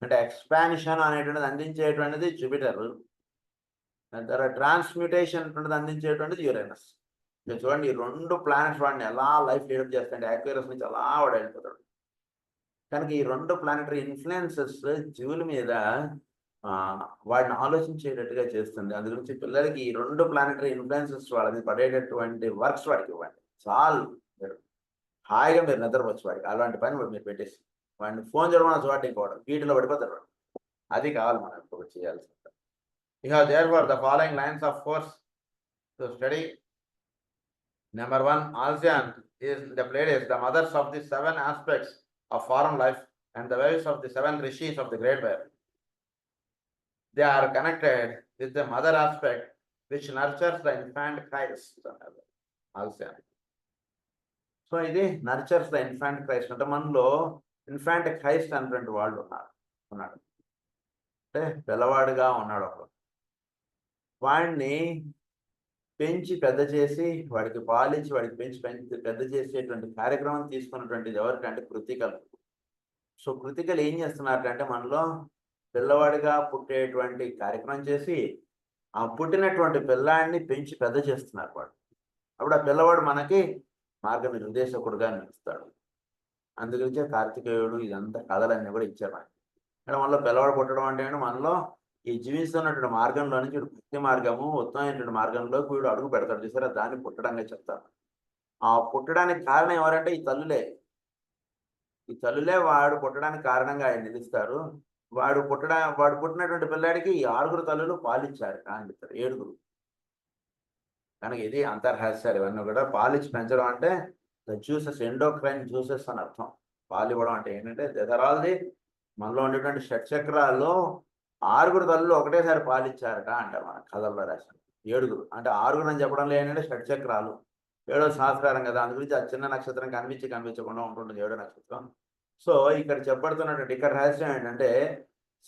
అంటే expansion అనేటువంటిది అందించేటువంటిది Jupiter. తర్వాత transmutation అనేటువంటిది అందించేటువంటిది Uranus. మీరు చూడండి ఈ రెండు ప్లానెట్స్ వాడిని ఎలా లైఫ్ లీడప్ చేస్తాయంటే యాక్వేరియస్ నుంచి అలా వాడు వెళ్ళిపోతాడు. కనుక ఈ రెండు ప్లానెటరీ ఇన్ఫ్లుయెన్సెస్ జీవుల మీద వాడిని ఆలోచించేటట్టుగా చేస్తుంది. అందు గురించి పిల్లలకి ఈ రెండు ప్లానెటరీ ఇన్ఫ్లుయెన్సెస్ వాళ్ళ మీద పడేటటువంటి వర్క్స్ వాడికి ఇవ్వండి. చాలు హాయిగా మీరు నిద్రపోవచ్చు వాడికి. అలాంటి పని మీరు పెట్టేసి వాడిని ఫోన్ చూడమని చూడండి ఇంకోవడం వీటిలో పడిపోతారు వాడు. అది కావాలి మనం ఇప్పుడు చేయాల్సింది. You have therefore the following lines of force to study. Number 1, Alcyon is the Pleiades, the mothers of the 7 aspects of foreign life and the wives of the 7 rishis of the Great Bear. They are connected with the mother aspect which nurtures the infant Christ. Alcyon. So ఇది nurtures the infant Christ. అంటే మనలో infant Christ అనేటువంటి వాళ్ళు ఉన్నాడు. అంటే పిల్లవాడుగా ఉన్నాడు ఒకడు. వాడిని పెంచి పెద్ద చేసి వాడికి పాలించి వాడికి పెంచి పెద్ద చేసేటువంటి కార్యక్రమం తీసుకున్నటువంటిది ఎవరికంటే కృతికలు. సో కృతికలు ఏం చేస్తున్నారంటే మనలో పిల్లవాడిగా పుట్టేటువంటి కార్యక్రమం చేసి ఆ పుట్టినటువంటి పిల్లాడిని పెంచి పెద్ద చేస్తున్నారు వాడు. అప్పుడు ఆ పిల్లవాడు మనకి మార్గనిర్దేశకుడుగా నిలుస్తాడు. అందుగురించే కార్తికేయుడు ఇదంతా కథలన్నీ కూడా ఇచ్చారు మనకి. అంటే మనలో పిల్లవాడు పుట్టడం అంటే మనలో ఈ జీవిస్తున్నటువంటి మార్గంలో నుంచి వీడు భక్తి మార్గము, ఉత్తమమైనటువంటి మార్గంలోకి వీడు అడుగు పెడతాడు. చూసారా, దాన్ని పుట్టడంగా చెప్తారు. ఆ పుట్టడానికి కారణం ఎవరంటే ఈ తల్లులే. ఈ తల్లులే వాడు పుట్టడానికి కారణంగా ఆయన నిలుస్తారు. వాడు పుట్టినటువంటి పిల్లాడికి ఈ 6 తల్లులు పాలిచ్చారు అని చెప్తారు. 7. కనుక ఇది అంతర్రహస్యాలు ఇవన్నీ కూడా. పాలిచ్చి పెంచడం అంటే ద జ్యూసెస్, ఎండోక్రైన్ జ్యూసెస్ అని అర్థం. పాలు ఇవ్వడం అంటే ఏంటంటే దెదరాల్ది మనలో ఉండేటువంటి షట్చక్రాల్లో 6 తల్లులు ఒకటేసారి పాలిచ్చారట అంటారు మన కథల్లో రాశారు. 7 అంటే 6 అని చెప్పడంలో ఏంటంటే షట్చక్రాలు. 7వ సహస్రారం కదా, అందు గురించి ఆ చిన్న నక్షత్రం కనిపించకుండా ఉంటుంటుంది 7వ నక్షత్రం. సో ఇక్కడ చెప్పబడుతున్నటువంటి ఇక్కడ రహస్యం ఏంటంటే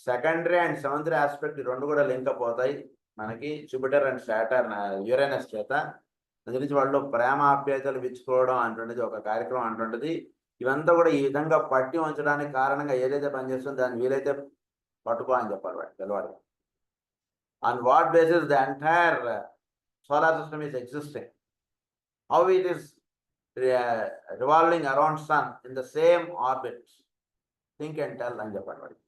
సెకండరీ అండ్ సెవెంతరీ ఆస్పెక్ట్ 2 కూడా లింకప్ అవుతాయి మనకి జూపిటర్ అండ్ సాటర్న్, యురేనస్ చేత. దాని గురించి వాళ్ళు ప్రేమ ఆప్యాయతలు విచ్చుకోవడం అంటుండేది ఒక కార్యక్రమం అంటుంటది. ఇవంతా కూడా ఈ విధంగా పట్టి ఉంచడానికి కారణంగా ఏదైతే పనిచేస్తుందో దాన్ని వీలైతే పట్టుకో అని చెప్పాలి వాడు పిల్లవాడు. On what basis the entire solar system is existing, how it is revolving around sun in the same orbit, think and tell అని చెప్పాలి వాడికి.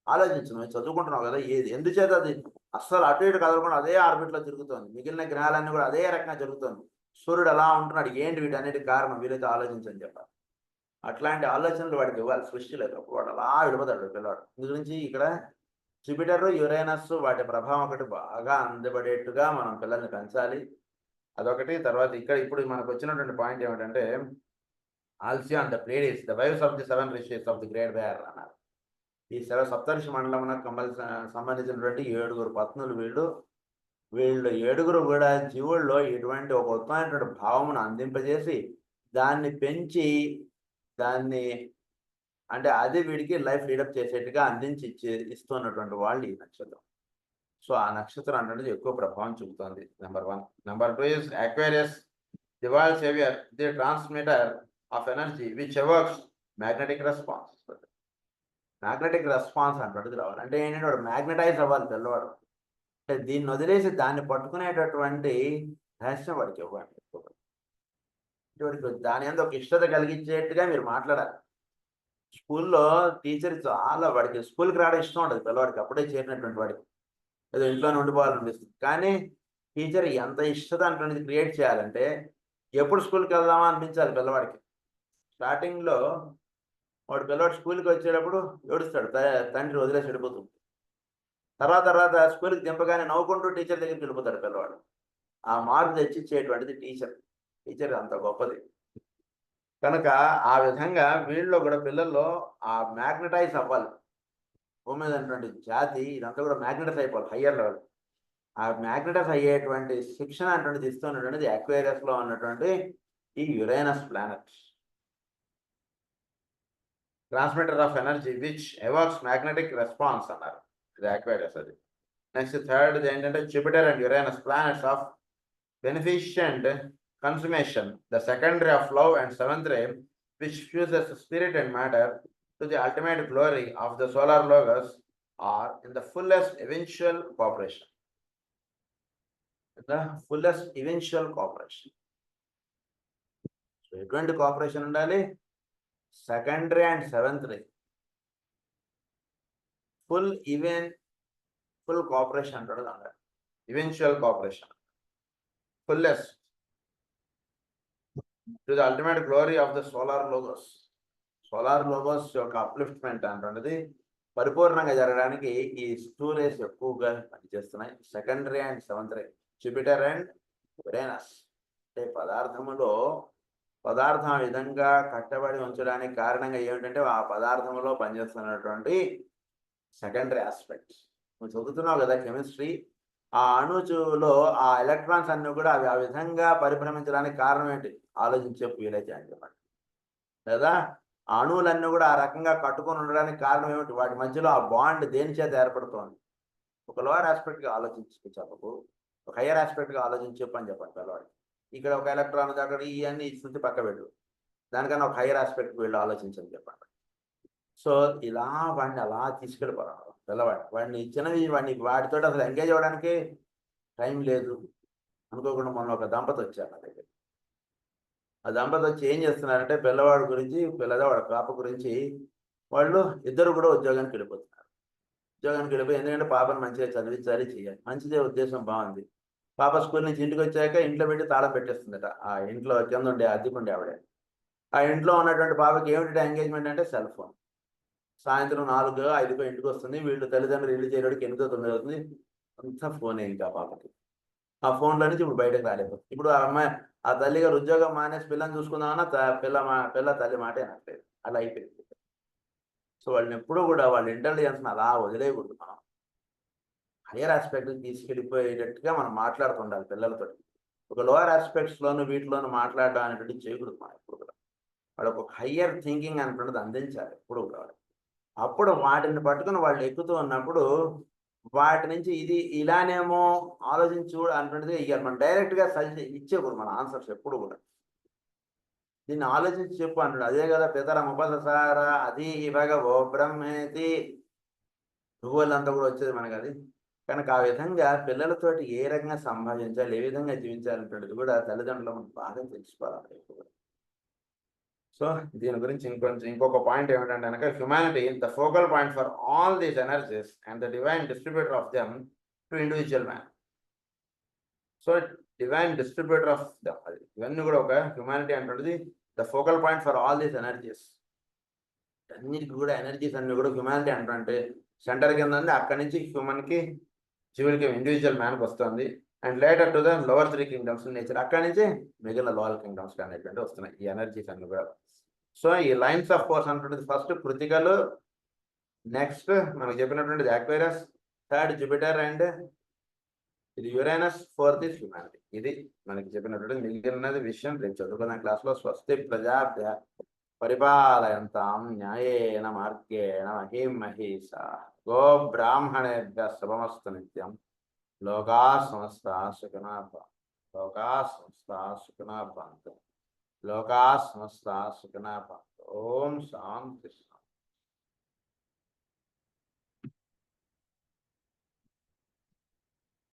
ఆలోచించు, నువ్వు చదువుకుంటున్నావు కదా, ఏది ఎందుచేత అది అస్సలు అటు ఇటు కదలకుండా అదే ఆర్బిట్లో తిరుగుతుంది. మిగిలిన గ్రహాలన్నీ కూడా అదే రకంగా జరుగుతుంది. సూర్యుడు అలా ఉంటున్నాడు, ఏంటి వీటన్నిటికి కారణం, వీలైతే ఆలోచించని చెప్పాలి. అట్లాంటి ఆలోచనలు వాడికి ఇవ్వాలి సృష్టిలో. వాడు అలా విడిపోతాడు పిల్లవాడు. ఇందు గురించి ఇక్కడ జూపిటర్, యురేనస్ వాటి ప్రభావం ఒకటి బాగా అందబడేట్టుగా మనం పిల్లల్ని పెంచాలి. అదొకటి. తర్వాత ఇక్కడ ఇప్పుడు మనకు వచ్చినటువంటి పాయింట్ ఏమిటంటే Alcyone and the Pleiades, the wives of the 7 rishis of the great bear అన్నారు. ఈ సప్తర్షి మండలమునకు సంబంధించినటువంటి 7 పత్నులు వీళ్ళు 7 కూడా జీవుల్లో ఇటువంటి ఒక ఉత్తమమైనటువంటి భావమును అందింపజేసి దాన్ని పెంచి దాన్ని అంటే అది వీడికి లైఫ్ లీడప్ చేసేట్టుగా అందించి ఇస్తున్నటువంటి వాళ్ళు ఈ నక్షత్రం. సో ఆ నక్షత్రం అనేది ఎక్కువ ప్రభావం చూపుతుంది. Number 1. Number 2 is Aquarius, the world saviour, the transmitter of energy which evokes magnetic response. Magnetic response అంటున్నది రావాలి. అంటే ఏంటంటే వాడు మ్యాగ్నటైజ్ అవ్వాలి పిల్లవాడు. అంటే దీన్ని వదిలేసి దాన్ని పట్టుకునేటటువంటి రహస్యం వాడికి ఇవ్వండి. వాడికి దాని మీద ఒక ఇష్టత కలిగించేట్టుగా మీరు మాట్లాడాలి. స్కూల్లో టీచర్ చాలా వాడికి స్కూల్కి రావడం ఇష్టం ఉండదు పిల్లవాడికి, అప్పుడే చేరినటువంటి వాడికి ఏదో ఇంట్లోనే ఉండిపోవాలనిపిస్తుంది. కానీ టీచర్ ఎంత ఇష్టత అంటున్నది క్రియేట్ చేయాలంటే ఎప్పుడు స్కూల్కి వెళ్దామా అనిపించాలి పిల్లవాడికి. స్టార్టింగ్లో పిల్లవాడు స్కూల్కి వచ్చేటప్పుడు ఏడుస్తాడు, తండ్రి వదిలేసి వెళ్ళిపోతుంది. తర్వాత స్కూల్కి దింపగానే నవ్వుకుంటూ టీచర్ దగ్గరికి వెళ్ళిపోతాడు పిల్లవాడు. ఆ మార్పు తెచ్చిచ్చేటువంటిది టీచర్ అంత గొప్పది. కనుక ఆ విధంగా వీళ్ళలో కూడా పిల్లల్లో ఆ మ్యాగ్నటైజ్ అవ్వాలి. భూమి మీద ఉన్నటువంటి జాతి ఇదంతా కూడా మ్యాగ్నటైజ్ అయిపోవాలి హయ్యర్ లెవెల్. ఆ మ్యాగ్నటైజ్ అయ్యేటువంటి శిక్షణ అటువంటిది ఇస్తున్నటువంటిది అక్వేరియస్ లో ఉన్నటువంటి ఈ Uranus planet. Transmitter of energy which evokes magnetic response అన్నారు. ఇది అక్వేరియస్. అది నెక్స్ట్ 3rd ఏంటంటే Jupiter and Uranus planets of beneficent consummation, the secondary of love and 7th ray which fuses spirit and matter to the ultimate glory of the solar logos are in the fullest eventual cooperation. The fullest eventual cooperation. So ఎటువంటి cooperation ఉండాలి? Secondary and 7th ray full cooperation అంటాడు అన్నారు. Eventual cooperation, fullest to the ultimate glory of the solar logos. Solar logos యొక్క upliftment అంటున్నది పరిపూర్ణంగా జరగడానికి ఈ 2 rays ఎక్కువగా పనిచేస్తున్నాయి. Secondary and 7th ray, Jupiter and Uranus. అంటే పదార్థం ఆ విధంగా కట్టబడి ఉంచడానికి కారణంగా ఏమిటంటే ఆ పదార్థంలో పనిచేస్తున్నటువంటి సెకండరీ ఆస్పెక్ట్స్. నువ్వు చదువుతున్నావు కదా కెమిస్ట్రీ, ఆ అణువులో ఆ ఎలక్ట్రాన్స్ అన్ని కూడా అవి ఆ విధంగా పరిభ్రమించడానికి కారణం ఏంటి ఆలోచించే వీలైతే అని చెప్పండి. లేదా ఆ అణువులన్నీ కూడా ఆ రకంగా కట్టుకొని ఉండడానికి కారణం ఏమిటి, వాటి మధ్యలో ఆ బాండ్ దేని చేత ఏర్పడుతోంది. ఒక లోయర్ ఆస్పెక్ట్గా ఆలోచించి చెప్పకు, ఒక హయ్యర్ ఆస్పెక్ట్గా ఆలోచించి చెప్పు అని చెప్పండి పిల్లవాడికి. ఇక్కడ ఒక ఎలక్ట్రాన్ అక్కడ ఇవన్నీ శృతి పక్క పెట్టు, దానికన్నా ఒక హయ్యర్ ఆస్పెక్ట్కి వెళ్ళి ఆలోచించని చెప్పండి. సో ఇలా వాడిని అలా తీసుకెళ్ళిపోవాలి పిల్లవాడిని. వాడిని వాడితో అసలు ఎంగేజ్ అవ్వడానికి టైం లేదు అనుకోకుండా మొన్న ఒక దంపతి వచ్చారు నా దగ్గర. ఆ దంపతి వచ్చి ఏం చేస్తున్నారంటే పిల్లవాడి గురించి, పిల్లవాడి పాప గురించి వాళ్ళు ఇద్దరు కూడా ఉద్యోగానికి వెళ్ళిపోతున్నారు. ఉద్యోగానికి వెళ్ళిపోయి ఎందుకంటే పాపను మంచిగా చదివించాలి, చేయాలి. మంచిదే, ఉద్దేశం బాగుంది. పాప స్కూల్ నుంచి ఇంటికి వచ్చాక ఇంట్లో పెట్టి తాళం పెట్టేస్తుందట. ఆ ఇంట్లో కింద ఉండే అద్దెకుండే ఆవిడే. ఆ ఇంట్లో ఉన్నటువంటి పాపకి ఏమిటి ఎంగేజ్మెంట్ అంటే సెల్ ఫోన్. సాయంత్రం 4, 5కో ఇంటికి వస్తుంది. వీళ్ళు తల్లిదండ్రులు ఇల్లు చేరేవాడికి 8, 9 అవుతుంది. అంతా ఫోనే ఇంకా పాపకి. ఆ ఫోన్‌లో నుంచి ఇప్పుడు బయటకు రాలేకపోతుంది. ఇప్పుడు ఆ అమ్మాయి, ఆ తల్లిగారు ఉద్యోగం మానేసి పిల్లని చూసుకుందామన్నా పిల్ల తల్లి మాట వినట్లేదు. అలా అయిపోయింది. సో వాళ్ళనెప్పుడూ గూడా వాళ్ళ ఇంటెలిజెన్స్‌ని అలా వదిలేయకూడదు మనం. హైయర్ యాస్పెక్ట్‌కి తీసుకెళ్ళిపోయేటట్టుగా మనం మాట్లాడుతుండాలి పిల్లలతోటి. ఒక లోయర్ యాస్పెక్ట్స్‌లోను వీటిలోను మాట్లాడడం అనేటువంటిది చేయకూడదు మనం ఎప్పుడు కూడా. వాళ్ళకి ఒక హైయర్ థింకింగ్ అనేటువంటిది అందించాలి ఎప్పుడు కూడా వాళ్ళకి. అప్పుడు వాటిని పట్టుకొని వాళ్ళు ఎక్కుతూ ఉన్నప్పుడు, వాటి నుంచి ఇది ఇలానేమో ఆలోచించి చూడు అనేటువంటిది ఇయ్యాలి. మనం డైరెక్ట్‌గా సజెషన్ ఇచ్చేయకూడదు మన ఆన్సర్స్ ఎప్పుడు గూడా. దీన్ని ఆలోచించి చెప్పు అంటాడు. అదే గదా! పితరముపససార అధి భగవో బ్రహ్మేతి. భూగోళంతా గూడా వచ్చేది మనకది. కనుక ఆ విధంగా పిల్లలతోటి ఏ రకంగా సంభాషించాలి, ఏ విధంగా జీవించాలనేటువంటిది గూడా తల్లిదండ్రులు మనకు బాగా తెలిసిపోవాలి ఎప్పుడు కూడా. సో దీని గురించి ఇంకొక పాయింట్ ఏమిటంటే గనక humanity the focal point for all these energies and the divine distributor of them to individual man. So divine distributor of them, అది ఇవన్నీ కూడా ఒక హ్యుమానిటీ అంటున్నది the focal point for all these energies. అన్నిటికి కూడా energies అన్ని కూడా humanity అంటుంటే సెంటర్ కింద ఉంది. అక్కడి నుంచి హ్యూమన్‌కి, జీవులకి, ఇండివిడ్యువల్ మ్యాన్‌కి వస్తుంది. And later to the lower 3 kingdoms nature. అక్కడి నుంచి మిగిలిన లోవర్ కింగ్డమ్స్ అనేటువంటివి వస్తున్నాయి ఈ ఎనర్జీస్ అన్ని కూడా. సో ఈ లైన్స్ ఆఫ్ ఫోర్స్ అంటున్నది ఫస్ట్ కృతికలు, నెక్స్ట్ మనకు చెప్పినటువంటిది అక్వేరియస్, థర్డ్ జూపిటర్ అండ్ ఇది యురేనస్, ఫోర్త్ ఇస్ హ్యుమానిటీ. ఇది మనకి చెప్పినటువంటి మిగిలినది విషయం రేపు చదువుకున్న క్లాస్‌లో. స్వస్తి ప్రజాభ్య పరిపాలయంతాం న్యాయేన మార్గేణ మహీం మహీషాః గో బ్రాహ్మణేభ్యః శుభమస్తు నిత్యం. లోకాః సమస్తాః సుఖినః భవంతు. లోకాః సమస్తాః సుఖినః భవంతు. లోకాః సమస్తాః సుఖినః భవంతు. ఓం శాంతి.